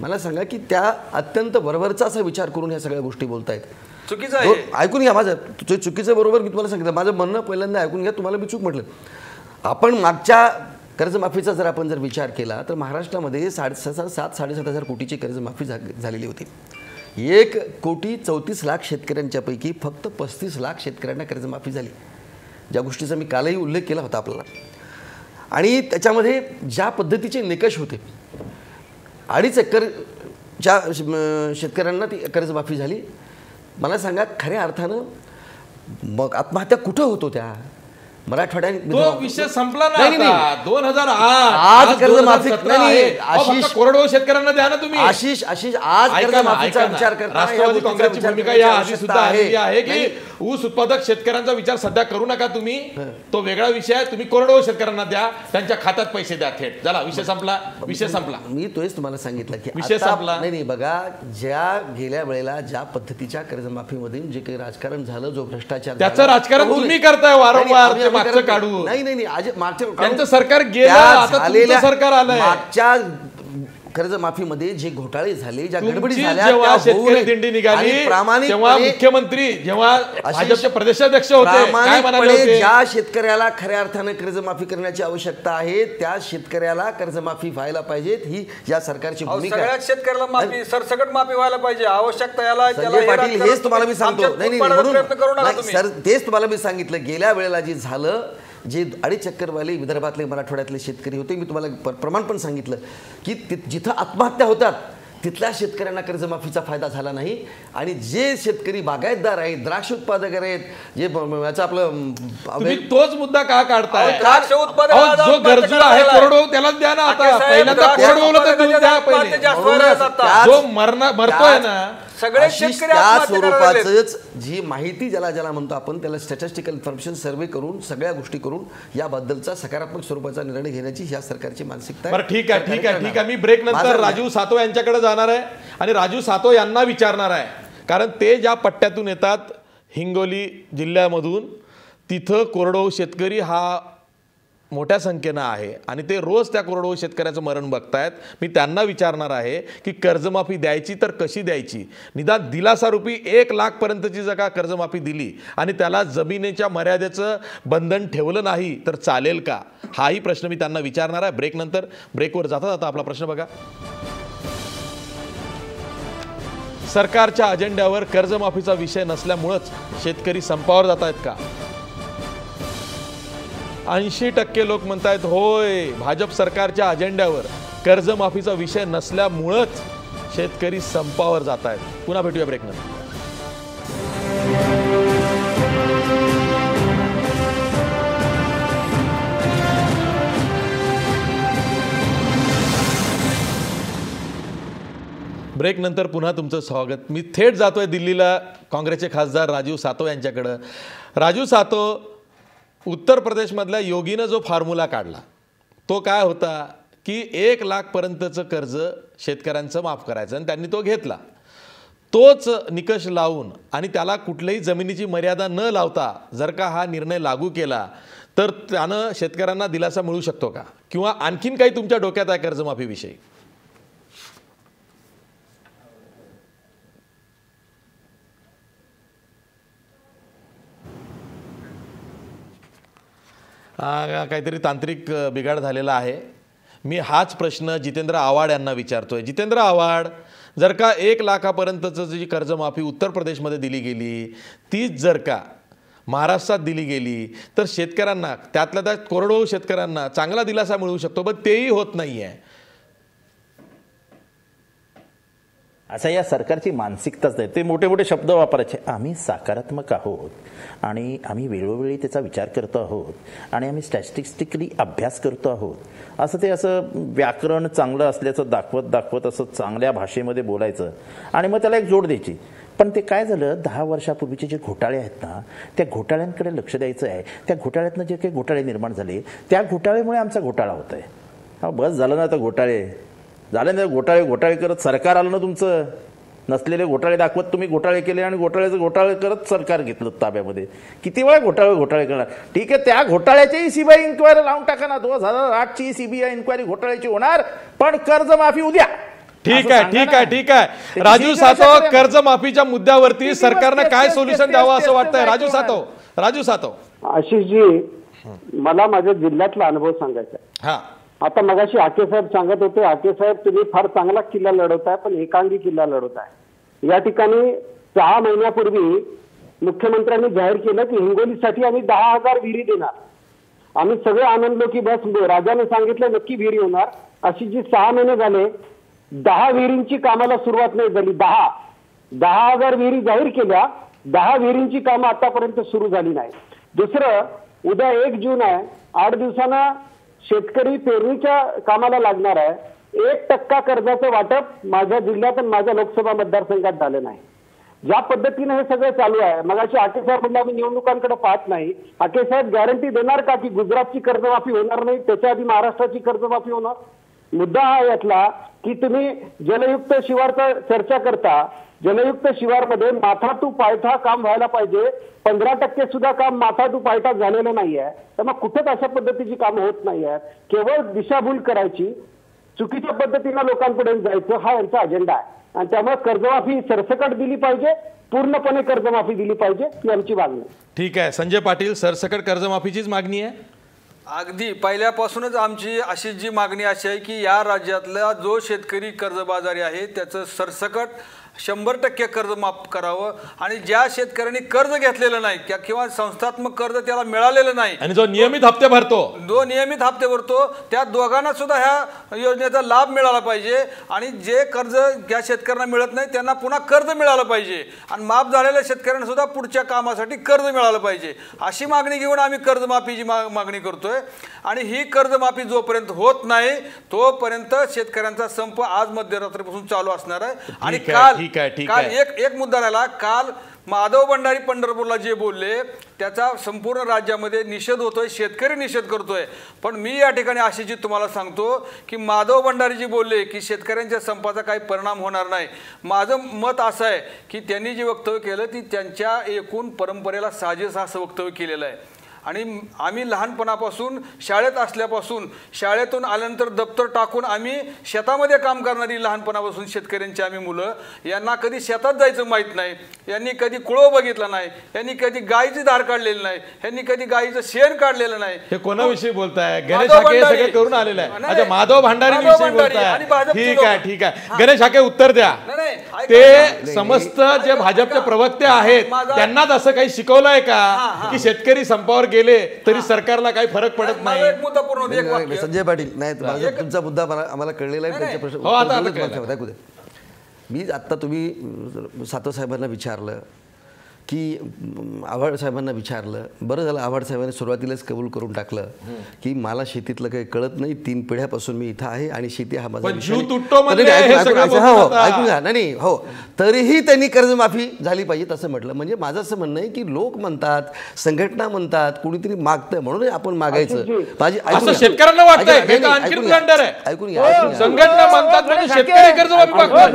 मला सांगा की त्या अत्यंत वरवरचा असा विचार करून ह्या सगळ्या गोष्टी बोलतायत. चुकीचं आहे. ऐकून घ्या माझं, चुकीचं बरोबर मी तुम्हाला सांगितलं. माझं म्हणणं पहिल्यांदा ऐकून घ्या, तुम्हाला मी चूक म्हटलं. आपण मागच्या कर्जमाफीचा जर आपण जर विचार केला तर महाराष्ट्रामध्ये 7,500-7,500 कोटीची कर्जमाफी झालेली होती. 1,34,00,000 शेतकऱ्यांच्या पैकी फक्त 35 लाख शेतकऱ्यांना कर्जमाफी झाली, ज्या गोष्टीचा मी कालही उल्लेख केला होता आपल्याला. आणि त्याच्यामध्ये ज्या पद्धतीचे निकष होते, 2.5 एकरच्या शेतकऱ्यांना ती कर्जमाफी झाली. मला सांगा खऱ्या अर्थानं मग आत्महत्या कुठं होतो त्या मराठवाड्यात? तो विषय संपला ना. 2008 आज कर्जमाफी आशिष कोरडवाहू शेतकऱ्यांना द्या ना तुम्ही. आशिष आज कर्जमाफीचा विचार करता राष्ट्रवादी काँग्रेसची भूमिका या आधी सुद्धा आहे की ऊस उत्पादक शेतकऱ्यांचा विचार सध्या करू नका तुम्ही. तो वेगळा विषय आहे. तुम्ही कोरडवाहू शेतकऱ्यांना द्या, त्यांच्या खात्यात पैसे द्या थेट. झाला विषय संपला. मी तोच तुम्हाला सांगितलं की विषय संपला. नाही बघा, ज्या गेल्या वेळेला ज्या पद्धतीच्या कर्जमाफीमध्ये जे काही राजकारण झालं, जो भ्रष्टाचार, त्याचं राजकारण तुम्ही करताय वारंवार. काढू नाही आज मागच्या सरकार गेलं, आता तुमचं सरकार आलंय. मागच्या कर्जमाफीमध्ये जे घोटाळे झाले, ज्या गडबडी झाल्या, जेव्हा शेतकरी दिंडी निघाली तेव्हा मुख्यमंत्री, जेव्हा भाजपचे प्रदेशाध्यक्ष होते, काय म्हणाले होते? ज्या शेतकऱ्याला खऱ्या अर्थाने कर्जमाफी करण्याची आवश्यकता आहे त्या शेतकऱ्याला कर्जमाफी व्हायला पाहिजे, ही या सरकारची भूमिका आहे. सगळ्याच शेतकऱ्याला माफी, सरसकट माफी व्हायला पाहिजे. आवश्यकता याला संजय पाटील, हेच तुम्हाला मी सांगतो. नाही सर, तेच तुम्हाला मी सांगितलं. गेल्या वेळेला जे झालं, जे 2.5 एकरवाले विदर्भातले मराठवाड्यातले शेतकरी होते, मी तुम्हाला प्रमाण पण सांगितलं की जिथं आत्महत्या होतात तिथल्या शेतकऱ्यांना कर्जमाफीचा फायदा झाला नाही. आणि जे शेतकरी बागायतदार आहेत, द्राक्ष उत्पादक आहेत, जे याचं आपलं तोच मुद्दा का काढताय? द्राक्ष उत्पादक जो गरजू आहे कोरडवाहू त्यालाच द्या ना. आता पहिल्यांदा कोरडवाहूला तर तुम्ही द्या पहिले. जो मरतोय ना, सगळे शेतकरी त्या स्वरूपाचंच जी माहिती ज्याला म्हणतो आपण, त्याला स्टॅटिस्टिकल इन्फॉर्मेशन सर्वे करून सगळ्या गोष्टी करून याबद्दलचा सकारात्मक स्वरूपाचा निर्णय घेण्याची या सरकारची मानसिकता आहे. ठीक आहे. मी ब्रेक नंतर राजू सातो यांच्याकडे जाणार आहे आणि राजू सातो यांना विचारणार आहे, कारण ते ज्या पट्ट्यातून येतात हिंगोली जिल्ह्यामधून, तिथं कोरडवाहू शेतकरी हा मोठ्या संख्येनं आहे आणि ते रोज त्या कोरडवाहू शेतकऱ्याचं मरण बघतायत. मी त्यांना विचारणार आहे की कर्जमाफी द्यायची तर कशी द्यायची? निदान दिलासारूपी 1 लाखपर्यंतची जर का कर्जमाफी दिली आणि त्याला जमिनीच्या मर्यादेचं बंधन ठेवलं नाही तर चालेल का? हाही प्रश्न मी त्यांना विचारणार आहे. ब्रेकनंतर. ब्रेकवर जाता आपला प्रश्न बघा. सरकारच्या अजेंड्यावर कर्जमाफीचा विषय नसल्यामुळेच शेतकरी संपावर जात आहेत का? 80% लोक म्हणतायत होय, भाजप सरकारच्या अजेंड्यावर कर्जमाफीचा विषय नसल्यामुळेच शेतकरी संपावर जात आहेत. पुन्हा भेटूया ब्रेकनंतर. ब्रेकनंतर पुन्हा तुमचं स्वागत. मी थेट जातोय दिल्लीला काँग्रेसचे खासदार राजू सातो यांच्याकडं. राजू सातो, उत्तर प्रदेशमधल्या योगीनं जो फॉर्म्युला काढला तो काय होता की 1 लाखपर्यंतचं कर्ज शेतकऱ्यांचं माफ करायचं आणि त्यांनी तो घेतला. तोच निकष लावून आणि त्याला कुठल्याही जमिनीची मर्यादा न लावता जर का हा निर्णय लागू केला तर त्यानं शेतकऱ्यांना दिलासा मिळू शकतो का? किंवा आणखीन काही तुमच्या डोक्यात आहे कर्जमाफीविषयी? काहीतरी तांत्रिक बिघाड झालेला आहे. मी हाच प्रश्न जितेंद्र आव्हाड यांना विचारतोय. जितेंद्र आव्हाड, जर का 1 लाखापर्यंतचं जी कर्जमाफी उत्तर प्रदेशमध्ये दिली गेली तीच जर का महाराष्ट्रात दिली गेली तर शेतकऱ्यांना, त्यातल्या त्यात कोरडवाहू शेतकऱ्यांना चांगला दिलासा मिळू शकतो, पण तेही होत नाही आहे. असं या सरकारची मानसिकताच नाही. ते मोठे मोठे शब्द वापरायचे, आम्ही सकारात्मक आहोत आणि आम्ही वेळोवेळी त्याचा विचार करतो आहोत आणि आम्ही स्टॅटिस्टिकली अभ्यास करतो आहोत, असं ते असं व्याकरण चांगलं असल्याचं दाखवत असं चांगल्या भाषेमध्ये बोलायचं आणि मग त्याला एक जोड द्यायची. पण ते काय झालं, 10 वर्षापूर्वीचे जे घोटाळे आहेत ना, त्या घोटाळ्यांकडे लक्ष द्यायचं आहे. त्या घोटाळ्यातनं जे काही घोटाळे निर्माण झाले, त्या घोटाळ्यामुळे आमचा घोटाळा होत आहे. हा बस झालं ना, आता घोटाळे झाले ना, घोटाळे करत सरकार आलं ना तुमचं. नसलेले घोटाळे दाखवत तुम्ही घोटाळे केले आणि घोटाळे करत सरकार घेतलं ताब्यामध्ये. किती वेळा घोटाळे करणार? ठीक आहे, त्या घोटाळ्याची सीबीआय इन्क्वायरी लावून टाका ना. 2008ची सीबीआय इन्क्वायरी घोटाळ्याची होणार, पण कर्जमाफी उद्या. ठीक आहे. राजू सातव, कर्जमाफीच्या मुद्द्यावरती सरकारनं काय सोल्युशन द्यावं असं वाटतंय? राजू सातव. आशिषजी, मला माझ्या जिल्ह्यातला अनुभव सांगायचा आहे. हा, आता मगाशी आके साहेब सांगत होते, आके साहेब तुम्ही फार चांगला किल्ला लढवताय, पण एकांगी किल्ला लढवताय. या ठिकाणी 6 महिन्यापूर्वी मुख्यमंत्र्यांनी जाहीर केलं की हिंगोलीसाठी आम्ही 10,000 विहिरी देणार. आम्ही सगळे आनंदलो की बस राजाने सांगितलं नक्की विहिरी होणार. अशी जी 6 महिने झाले 10 विहिरींची कामाला सुरुवात नाही झाली. 10,000 विहिरी जाहीर केल्या, 10 विहिरींची कामं आतापर्यंत सुरू झाली नाही. दुसरं, उद्या 1 जून आहे, 8 दिवसांना शेतकरी पेरणीच्या कामाला लागणार आहे. 1% कर्जाचं वाटप माझ्या जिल्ह्यात आणि माझ्या लोकसभा मतदारसंघात झालं नाही. ज्या पद्धतीने हे सगळं चालू आहे, मगाशी आके साहेब म्हणलं आम्ही निवडणुकांकडे पाहत नाही. आके साहेब गॅरंटी देणार का की गुजरातची कर्जमाफी होणार नाही, त्याच्या आधी महाराष्ट्राची कर्जमाफी होणार? मुद्दा हा यातला की तुम्ही जलयुक्त शिवारचा चर्चा करता. जलयुक्त शिवारमध्ये माथा टू पायथा काम व्हायला पाहिजे. 15% सुद्धा काम माथा टू पायथा झालेलं नाहीये. तर मग कुठेच अशा पद्धतीची कामं होत नाही आहेत. केवळ दिशाभूल करायची, चुकीच्या पद्धतीनं लोकांपुढे जायचं, हा यांचा अजेंडा आहे. आणि त्यामुळे कर्जमाफी सरसकट दिली पाहिजे, पूर्णपणे कर्जमाफी दिली पाहिजे, ही आमची मागणी. ठीक आहे. संजय पाटील, सरसकट कर्जमाफीचीच मागणी आहे. अगदी पहिल्यापासूनच आमची अशी जी मागणी अशी आहे की या राज्यातला जो शेतकरी कर्जबाजारी आहे त्याचं सरसकट 100% कर्ज माफ करावं आणि ज्या शेतकऱ्यांनी कर्ज घेतलेलं नाही किंवा संस्थात्मक कर्ज त्याला मिळालेलं नाही आणि जो नियमित हप्ते भरतो त्या दोघांना सुद्धा ह्या योजनेचा लाभ मिळाला पाहिजे. आणि जे कर्ज ज्या शेतकऱ्यांना मिळत नाही त्यांना पुन्हा कर्ज मिळालं पाहिजे आणि माफ झालेल्या शेतकऱ्यांना सुद्धा पुढच्या कामासाठी कर्ज मिळालं पाहिजे. अशी मागणी घेऊन आम्ही कर्जमाफीची मागणी करतोय. आणि ही कर्जमाफी जोपर्यंत होत नाही तोपर्यंत शेतकऱ्यांचा संप आज मध्यरात्रीपासून चालू असणार आहे. आणि काल एक मुद्दा राहिला. काल माधव भंडारी पंढरपूरला जे बोलले त्याचा संपूर्ण राज्यामध्ये निषेध होतोय, शेतकरी निषेध करतोय. पण मी या ठिकाणी आशिषजी तुम्हाला सांगतो की माधव भंडारी जी बोलले की शेतकऱ्यांच्या संपाचा काही परिणाम होणार नाही, माझं मत असं आहे की त्यांनी जे वक्तव्य केलं ती त्यांच्या एकूण परंपरेला साजेस असं वक्तव्य केलेलं आहे. आणि आम्ही लहानपणापासून शाळेत असल्यापासून शाळेतून आल्यानंतर दप्तर टाकून आम्ही शेतामध्ये काम करणारी लहानपणापासून शेतकऱ्यांची आम्ही मुलं, यांना कधी शेतात जायचं माहीत नाही, यांनी कधी कुळव बघितला नाही, यांनी कधी गायीची धार काढलेली नाही, यांनी कधी गायीचं शेण काढलेलं नाही. हे कोणाविषयी बोलताय? गणेश हाके सगळे करून आलेलं आहे. अच्छा, माधव भंडारी विषयी बोलताय. ठीक आहे. गणेश हाके उत्तर द्या. ते समस्त जे भाजपचे प्रवक्ते आहेत त्यांनाच असं काही शिकवलंय का की शेतकरी संपावर गेले तरी सरकारला काही फरक पडत नाही? संजय पाटील, नाही तुमचा मुद्दा आम्हाला कळलेला आहे. त्यांच्या प्रश्न मी आता तुम्ही सातव साहेबांना विचारलं की आव्हाड साहेबांना विचारलं, बरं झालं आव्हाड साहेबांनी सुरुवातीलाच कबूल करून टाकलं की मला शेतीतलं काही कळत नाही, 3 पिढ्यापासून मी इथं आहे आणि शेती हा माझा ऐकून घ्या. नाही हो, तरीही त्यांनी कर्जमाफी झाली पाहिजे असं म्हटलं. म्हणजे माझं असं म्हणणं आहे की लोक म्हणतात, संघटना म्हणतात, कुणीतरी मागतं म्हणून आपण मागायचं. शेतकऱ्यांना वाटतंय ऐकून घ्या. संघटना म्हणतात म्हणजे शेतकरी कर्जमाफी मागतात.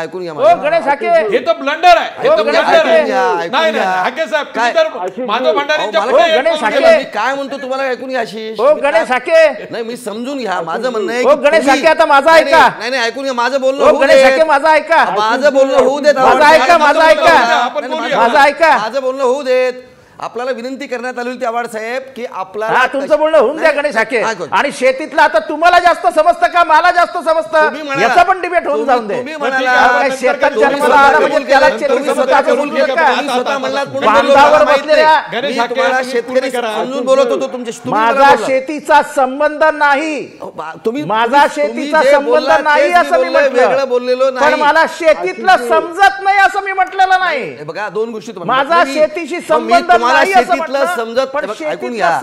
ऐकून घ्या. हे तर ब्लंडर आहे. काय म्हणतो तुम्हाला ऐकून घ्या आशिष. नाही मी समजून घ्या. माझं म्हणणं आहे गणेश हाके आता माझं ऐका. नाही ऐकून घ्या. माझं बोलणं होऊ गणेश हाके माझं ऐका. माझं बोलणं होऊ देत. माझं ऐका. माझं बोलणं होऊ देत. आपल्याला विनंती करण्यात आली होती आव्हाड साहेब की आपल्याला तुमचं बोलणं होऊन द्या गणेश हाके. आणि शेतीतलं आता तुम्हाला जास्त समजतं का मला जास्त समजतं याचा पण डिबेट होऊन जाऊन दे. शेतात जन्माला आला म्हणजे त्याला बांधावर बसलेल्या शेतकरी समजून बोलत होतो तुमच्या. माझा शेतीचा संबंध नाही, तुम्ही माझा शेतीचा संबंध नाही असं मी वेगळं बोललेलो म्हटलं, पण मला शेतीतलं समजत नाही असं मी म्हटलेलं नाही. बघा दोन गोष्टी माझा शेतीशी संबंध नाही शेतीतलं समजत ऐकून घ्या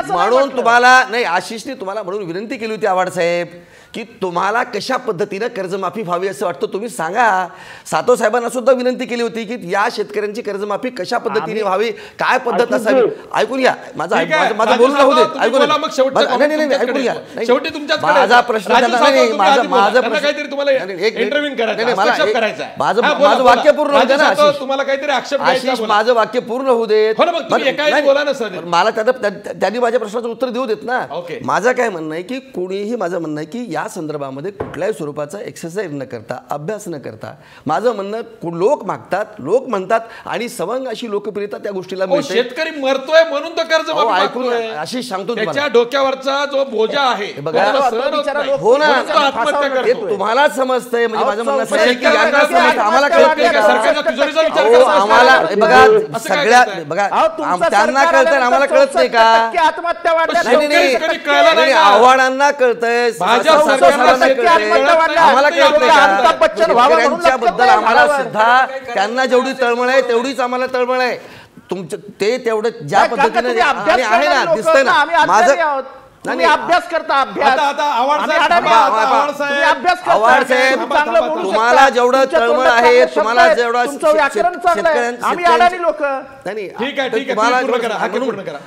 म्हणून तुम्हाला नाही आशिषने तुम्हाला म्हणून विनंती केली होती आव्हाड साहेब की तुम्हाला कशा पद्धतीनं कर्जमाफी व्हावी असं वाटतं तुम्ही सांगा. सातव साहेबांना सुद्धा विनंती केली होती की या शेतकऱ्यांची कर्जमाफी कशा पद्धतीने व्हावी, काय पद्धत असावी. ऐकून घ्या माझं बोलून राहू देत. ऐकून ऐकून घ्या. माझा प्रश्न माझं वाक्य पूर्ण होऊ दे ना आशिष, माझं वाक्य पूर्ण होऊ देत. मला त्यांनी माझ्या प्रश्नाचं उत्तर देऊ देत ना. माझं काय म्हणणं आहे की कोणीही माझं म्हणणं आहे की या संदर्भामध्ये कुठल्याही स्वरूपाचा एक्सरसाइज न करता, अभ्यास न करता, माझं म्हणणं लोक मागतात, लोक म्हणतात आणि सवंग अशी लोकप्रियता त्या गोष्टीला मिळते. शेतकरी मरतोय म्हणून तो कर्ज ऐकून अशी सांगतो त्याच्या डोक्यावरचा जो बोजा आहे हो ना तुम्हाला समजतंय. म्हणजे माझं म्हणणं आहे की आम्हाला कळत नाही का आम्हाला बघा सगळ्या बघा त्यांना कळतंय आम्हाला कळत नाही का. आव्हाडांना कळतंय, आम्हाला कळत नाही बद्दल आम्हाला सुद्धा त्यांना जेवढी तळमळ आहे तेवढीच आम्हाला तळमळ आहे. तुमचं ते तेवढं ज्या पद्धतीने आहे ना दिसतंय ना माझं अभ्यास करता तुम्हाला जेवढं तळमळ आहे तुम्हाला जेवढा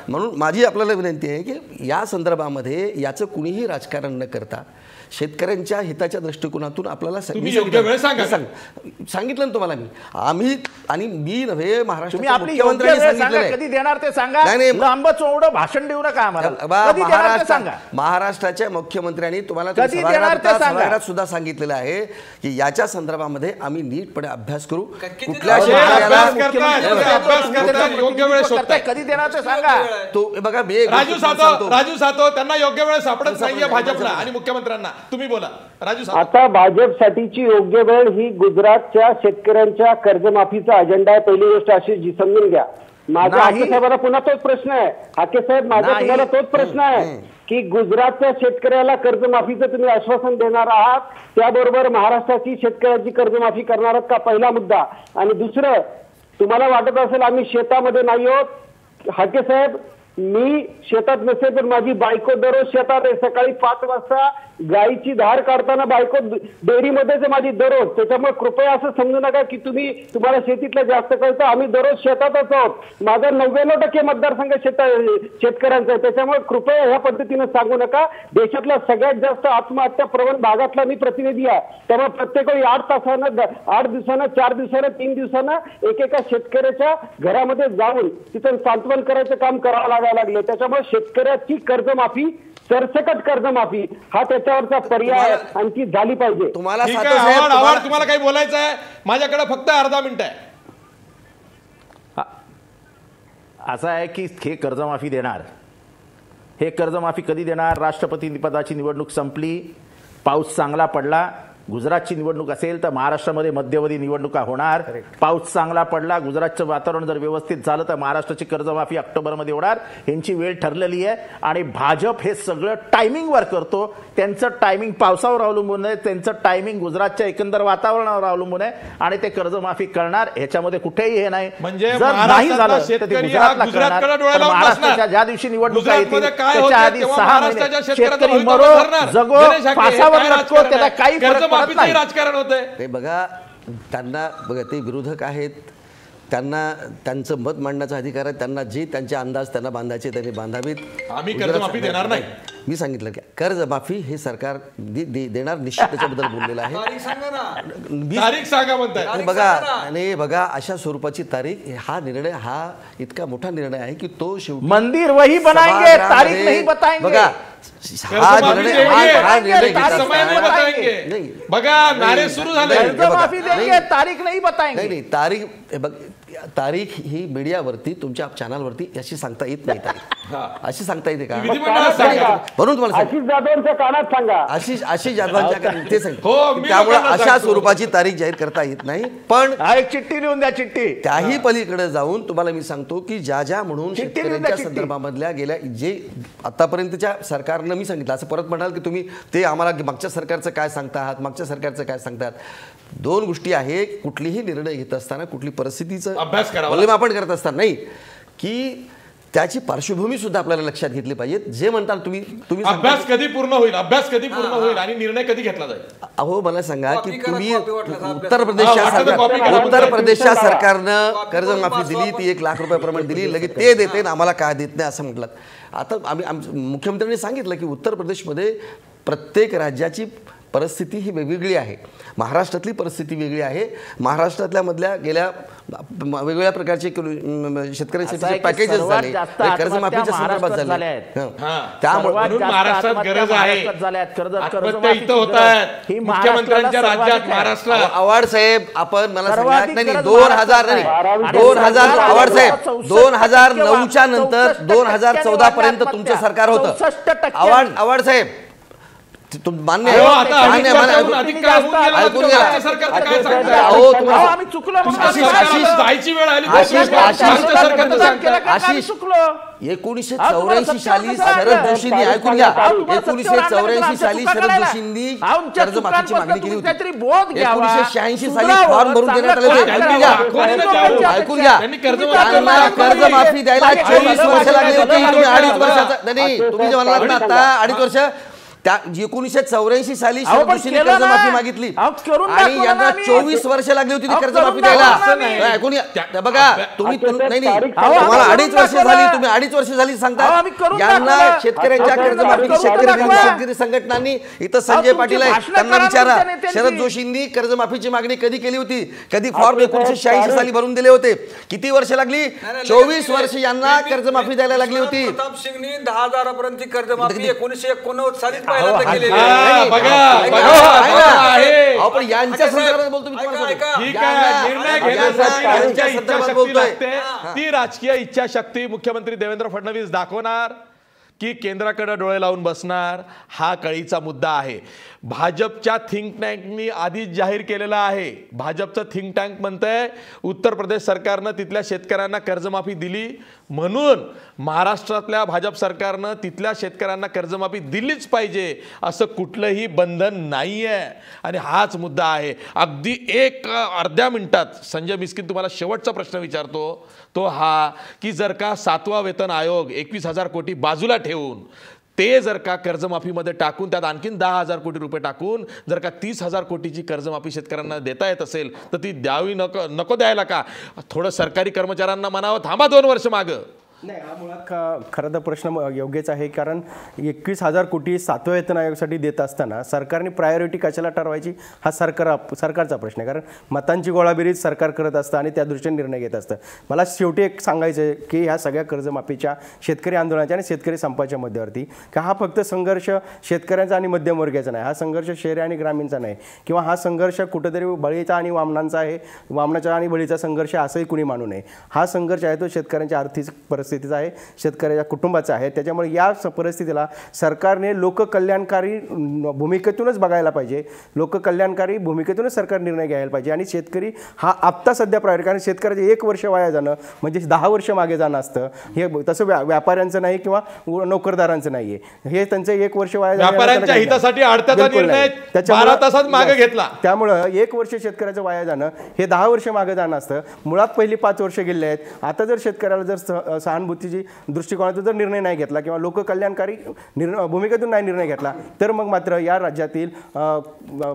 म्हणून माझी आपल्याला विनंती आहे की या संदर्भामध्ये याचं कुणीही राजकारण न करता शेतकऱ्यांच्या हिताच्या दृष्टिकोनातून आपल्याला सांगितलं ना तुम्हाला आम्ही आणि मी नव्हे महाराष्ट्राच्या मुख्यमंत्र्यांनी सांगितलं कधी देणार ते सांगा. लांब चौडं भाषण देऊ नका आम्हाला. महाराष्ट्राच्या मुख्यमंत्र्यांनी तुम्हाला सभागृहात सुद्धा सांगितलेलं आहे की याच्या संदर्भामध्ये आम्ही नीटपणे अभ्यास करू. कुठल्या शेतकऱ्याला कधी देणार ते सांगा. तो बघा राजू सातव त्यांना योग्य वेळ सापडत नाहीये भाजपला आणि मुख्यमंत्र्यांना. तुम्ही बोला राजू सातव. आता भाजपसाठीची योग्य वेळ ही गुजरातच्या शेतकऱ्यांच्या कर्जमाफीचा अजेंडा आहे. पहिली गोष्ट अशी समजून घ्या. माझ्या हाके साहेबांना पुन्हा तोच प्रश्न आहे. हाके साहेब माझ्या तुम्हाला तोच प्रश्न आहे की गुजरातच्या शेतकऱ्याला कर्जमाफीचं तुम्ही आश्वासन देणार आहात, त्याबरोबर महाराष्ट्राची शेतकऱ्याची कर्जमाफी करणार आहात का, पहिला मुद्दा. आणि दुसरं, तुम्हाला वाटत असेल आम्ही शेतामध्ये नाही आहोत. हाके साहेब मी शेतात नसे पण माझी बायको दररोज शेतात आहे. सकाळी 5 वाजता गायीची धार काढताना बायको डेअरीमध्येच माझी दररोज. त्याच्यामुळे कृपया असं समजू नका की तुम्हाला शेतीतलं जास्त कळतं. आम्ही दररोज शेतातच आहोत. माझा 99% मतदारसंघ शेतकऱ्यांचा आहे. त्याच्यामुळे कृपया ह्या पद्धतीने सांगू नका. देशातला सगळ्यात जास्त आत्महत्या प्रवण भागातला मी प्रतिनिधी आहे. त्यामुळे प्रत्येक वेळी 8 तासानं 8 दिवसानं 4 दिवसानं 3 दिवसानं एकेका शेतकऱ्याच्या घरामध्ये जाऊन तिथं सांत्वन करायचं काम करावं लागायला लागलं. त्याच्यामुळे शेतकऱ्याची कर्जमाफी, सरसकट कर्जमाफी हा त्याच्यावरचा पर्याय आणखी झाली पाहिजे. तुम्हाला काही बोलायचं आहे? माझ्याकडे फक्त अर्धा मिनिट आहे. असं आहे की हे कर्जमाफी देणार, हे कर्जमाफी कधी देणार? राष्ट्रपती पदाची निवडणूक संपली, पाऊस चांगला पडला. गुजरातची निवडणूक असेल तर महाराष्ट्रामध्ये मध्यवर्ती निवडणुका होणार. पाऊस चांगला पडला, गुजरातचं वातावरण जर व्यवस्थित झालं तर महाराष्ट्राची कर्जमाफी ऑक्टोबरमध्ये होणार. यांची वेळ ठरलेली आहे आणि भाजप हे सगळं टायमिंगवर करतो. त्यांचं टायमिंग पावसावर अवलंबून आहे, त्यांचं टायमिंग गुजरातच्या एकंदर वातावरणावर अवलंबून आहे आणि ते कर्जमाफी करणार. ह्याच्यामध्ये कुठेही हे नाही. म्हणजे नाही झालं तर ते गुजरातला करणार. महाराष्ट्राच्या ज्या दिवशी निवडणुका येतील त्याच्या आधी 6 महिने शेतकरी मरो जगो फासावर लटको त्याला काही फरक पडत नाही. राजकारण होतंय ते बघा. त्यांना बघा ते विरोधक आहेत, त्यांना त्यांचं मत मांडण्याचा अधिकार आहे. त्यांना जे त्यांचे अंदाज त्यांना बांधायचे त्यांनी बांधावीत. आम्ही कर्जमाफी देणार नाही. मी सांगितलं की कर्जमाफी हे सरकार देणार निश्चित, त्याच्याबद्दल बोललेलं आहे. तारीख सांगा म्हणताय. बघा आणि बघा अशा स्वरूपाची तारीख, हा निर्णय हा इतका मोठा निर्णय आहे की तो शेवटी मंदिर वही बनाएंगे, तारीख नहीं बताएंगे. बघा हा निर्णय बघा नारे सुरू झाले. कर्जमाफी देंगे, तारीख नहीं बताएंगे. नाही तारीख तारीख ही मीडियावरती तुमच्या चॅनलवरती अशी सांगता येत नाही तारीख. अशी सांगता येते का? म्हणून तुम्हाला आशिष जाधवांच्या कानात सांगा. आशिष जाधवांच्या ते सांग. त्यामुळे अशा स्वरूपाची तारीख जाहीर करता येत नाही. पण एक चिठ्ठी लिहून द्या. चिठ्ठी त्याही पलीकडे जाऊन तुम्हाला मी सांगतो की ज्या म्हणून शेतकऱ्यांच्या संदर्भामधल्या गेल्या जे आतापर्यंतच्या सरकारनं मी सांगितलं, असं परत म्हणाल की तुम्ही ते आम्हाला मागच्या सरकारचं काय सांगता आहात, मागच्या सरकारचं काय सांगतात. दोन गोष्टी आहे. कुठलीही निर्णय घेत असताना कुठली परिस्थितीचं मूल्यमापन करत असताना नाही की त्याची पार्श्वभूमी सुद्धा आपल्याला लक्षात घेतली पाहिजे. जे म्हणताल तुम्ही अभ्यास कधी पूर्ण होईल, अभ्यास कधी पूर्ण होईल आणि निर्णय कधी घेतला जाईल. अहो मला सांगा की तुम्ही उत्तर प्रदेशच्या सरकारनं कर्जमाफी दिली, ती 1 लाख रुपयाप्रमाणे दिली, लगेच ते देते ना आम्हाला काय देत नाही असं म्हटलं. आता मुख्यमंत्र्यांनी सांगितलं की उत्तर प्रदेशमध्ये प्रत्येक राज्याची परिस्थिती ही वेगवेगळी आहे. महाराष्ट्रातली परिस्थिती वेगळी आहे. महाराष्ट्रातल्या मधल्या गेल्या वेगवेगळ्या प्रकारचे शेतकऱ्यांसाठी पॅकेजेस झाले, कर्जमाफीच्या संदर्भात झाले. त्यामुळे महाराष्ट्रात गरज आहे. मुख्यमंत्र्यांच्या राज्यात महाराष्ट्रात. आव्हाड साहेब आपण मला सांगा नाही 2000 आव्हाड साहेब 2009च्या नंतर 2014 पर्यंत तुमचं सरकार होतं. आव्हाड साहेब मान्य एकोणीसशे 84 साली शरद जोशींनी ऐकून घ्या 1984 साली शरद जोशींनी कर्जमाफीची मागणी केली होती. 1986 साली फॉर्म भरून देण्यात आले होते. ऐकून घ्या कर्जमाफी द्यायला 24 वर्ष लागली होती. तुम्ही 2.5 वर्षाचा नाही तुम्ही जे म्हणालात ना आता 2.5 वर्ष त्या 1984 साली शरद जोशींनी कर्जमाफी मागितली आणि यांना 24 वर्ष लागली होती ती कर्जमाफी द्यायला. ऐकून बघा तुम्ही नाही तुम्हाला 2.5 वर्ष झाली, तुम्ही 2.5 वर्ष झाली सांगता. यांना शेतकऱ्यांच्या कर्जमाफी शेतकरी संघटनांनी इथं संजय पाटील आहे त्यांना विचारा शरद जोशींनी कर्जमाफीची मागणी कधी केली होती, कधी फॉर्म 1986 साली भरून दिले होते, किती वर्ष लागली? 24 वर्ष यांना कर्जमाफी द्यायला लागली होती. प्रताप सिंगनी 10,000 पर्यंतची कर्जमाफी 1989 साली आपण यांच्या संदर्भात बोलतो. ती राजकीय इच्छाशक्ती मुख्यमंत्री देवेंद्र फडणवीस दाखवणार की केंद्राकडे डोळे लावून बसणार, हा कळीचा मुद्दा आहे. भाजपच्या थिंक टँकनी आधीच जाहीर केलेला आहे. भाजपचं थिंक टँक म्हणतंय उत्तर प्रदेश सरकारनं तिथल्या शेतकऱ्यांना कर्जमाफी दिली म्हणून महाराष्ट्रातल्या भाजप सरकारनं तिथल्या शेतकऱ्यांना कर्जमाफी दिलीच पाहिजे असं कुठलंही बंधन नाही आहे. आणि हाच मुद्दा आहे. अगदी अर्ध्या मिनिटात संजय मिस्किन तुम्हाला शेवटचा प्रश्न विचारतो तो हा की जर का 7वा वेतन आयोग 21,000 कोटी बाजूला ठेवून ते जर का कर्जमाफीमध्ये टाकून त्यात आणखीन 10,000 कोटी रुपये टाकून जर का 30,000 कोटीची कर्जमाफी शेतकऱ्यांना देता येत असेल तर ती द्यावी नको द्यायला का? थोडं सरकारी कर्मचाऱ्यांना म्हणावं थांबा 2 वर्ष मागं. नाही हा मुळात खरं तर प्रश्न योग्यच आहे. कारण 21,000 कोटी 7व्या वेतन आयोगासाठी देत असताना सरकारने प्रायोरिटी कशाला ठरवायची हा सरकारचा प्रश्न आहे. कारण मतांची गोळाबेरीज सरकार करत असतं आणि त्या दृष्टीने निर्णय घेत असतं. मला शेवटी एक सांगायचं आहे की ह्या सगळ्या कर्जमाफीच्या शेतकरी आंदोलनाच्या आणि शेतकरी संपाच्या मध्यवर्ती का हा फक्त संघर्ष शेतकऱ्यांचा आणि मध्यमवर्गीयाचा नाही, हा संघर्ष शहरी आणि ग्रामीणचा नाही किंवा हा संघर्ष कुठेतरी बळीचा आणि वामनांचा आहे, वामनाचा आणि बळीचा संघर्ष असंही कुणी मानू नये. हा संघर्ष आहे तो शेतकऱ्यांच्या आर्थिक परिस्थितीचा आहे, शेतकऱ्याच्या कुटुंबाचा आहे. त्याच्यामुळे या परिस्थितीला सरकारने लोककल्याणकारी भूमिकेतूनच बघायला पाहिजे. लोककल्याणकारी भूमिकेतूनच सरकार निर्णय घ्यायला पाहिजे. आणि शेतकरी हा आत्ता सध्या प्रायोरिटी, कारण शेतकऱ्याचे 1 वर्ष वाया जाणं म्हणजे 10 वर्ष मागे जाणं असतं. हे तसं व्यापाऱ्यांचं नाही किंवा नोकरदारांचं नाहीये. हे त्यांचं 1 वर्ष वाया व्यापाऱ्यांच्या हितासाठी अडत्याचा निर्णय 12 तासात मागे घेतला. त्यामुळं 1 वर्ष शेतकऱ्याचं वाया जाणं हे 10 वर्ष मागे जाणं असतं. मुळात पहिली 5 वर्ष गेले आहेत. आता जर शेतकऱ्याला जर सहानुभूतीची दृष्टिकोनातून जर निर्णय नाही घेतला किंवा लोककल्याणकारी भूमिकेतून नाही निर्णय घेतला तर मग मात्र या राज्यातील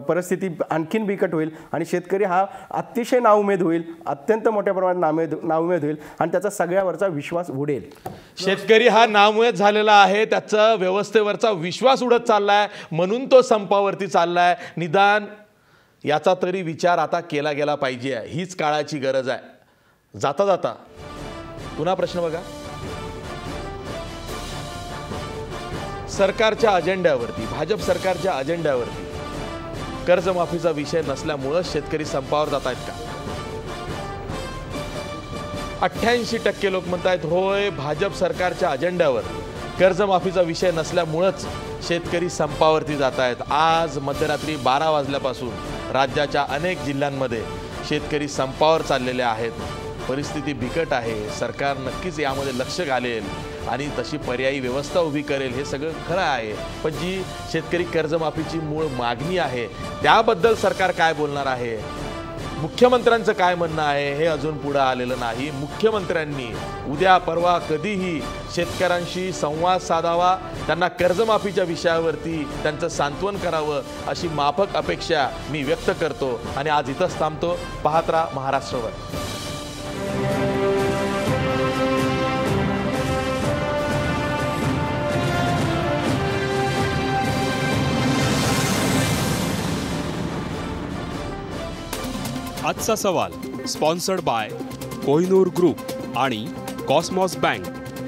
परिस्थिती आणखीन बिकट होईल आणि शेतकरी हा अतिशय नाउमेद होईल, अत्यंत मोठ्या प्रमाणात नाउमेद होईल आणि त्याचा सगळ्यावरचा विश्वास उडेल. शेतकरी हा नाउमेद झालेला आहे, त्याचा व्यवस्थेवरचा विश्वास उडत चाललाय म्हणून तो संपावरती चाललाय. निदान याचा तरी विचार आता केला गेला पाहिजे. हीच काळाची गरज आहे. जाता जाता पुन्हा प्रश्न बघा. सरकारच्या अजेंड्यावरती, भाजप सरकारच्या अजेंड्यावरती कर्जमाफीचा विषय नसल्यामुळे शेतकरी संपावर जात आहेत का? 88% लोक म्हणतायत होय, भाजप सरकारच्या अजेंड्यावर कर्जमाफीचा विषय नसल्यामुळंच शेतकरी संपावरती जात आहेत. आज मध्यरात्री 12 वाजल्यापासून राज्याच्या अनेक जिल्ह्यांमध्ये शेतकरी संपावर चाललेले आहेत. परिस्थिती बिकट आहे. सरकार नक्कीच यामध्ये लक्ष घालेल आणि तशी पर्यायी व्यवस्था उभी करेल, हे सगळं खरं आहे. पण जी शेतकरी कर्जमाफीची मूळ मागणी आहे त्याबद्दल सरकार काय बोलणार आहे, मुख्यमंत्र्यांचं काय म्हणणं आहे, हे अजून पुढे आलेलं नाही. मुख्यमंत्र्यांनी उद्या परवा कधीही शेतकऱ्यांशी संवाद साधावा, त्यांना कर्जमाफीच्या विषयावरती त्यांचं सांत्वन करावं अशी माफक अपेक्षा मी व्यक्त करतो आणि आज इथंच थांबतो. पाहत राहा महाराष्ट्रवर. आजचा सवाल स्पॉन्सर्ड बाय कोहिनूर ग्रुप आणि कॉस्मॉस बँक.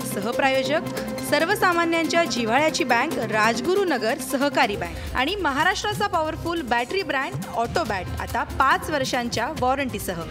सहप्रायोजक सर्वसामान्यांच्या जिव्हाळ्याची बँक राजगुरू नगर सहकारी बँक आणि महाराष्ट्राचा पॉवरफुल बॅटरी ब्रँड ऑटोबॅट आता 5 वर्षांच्या वॉरंटीसह.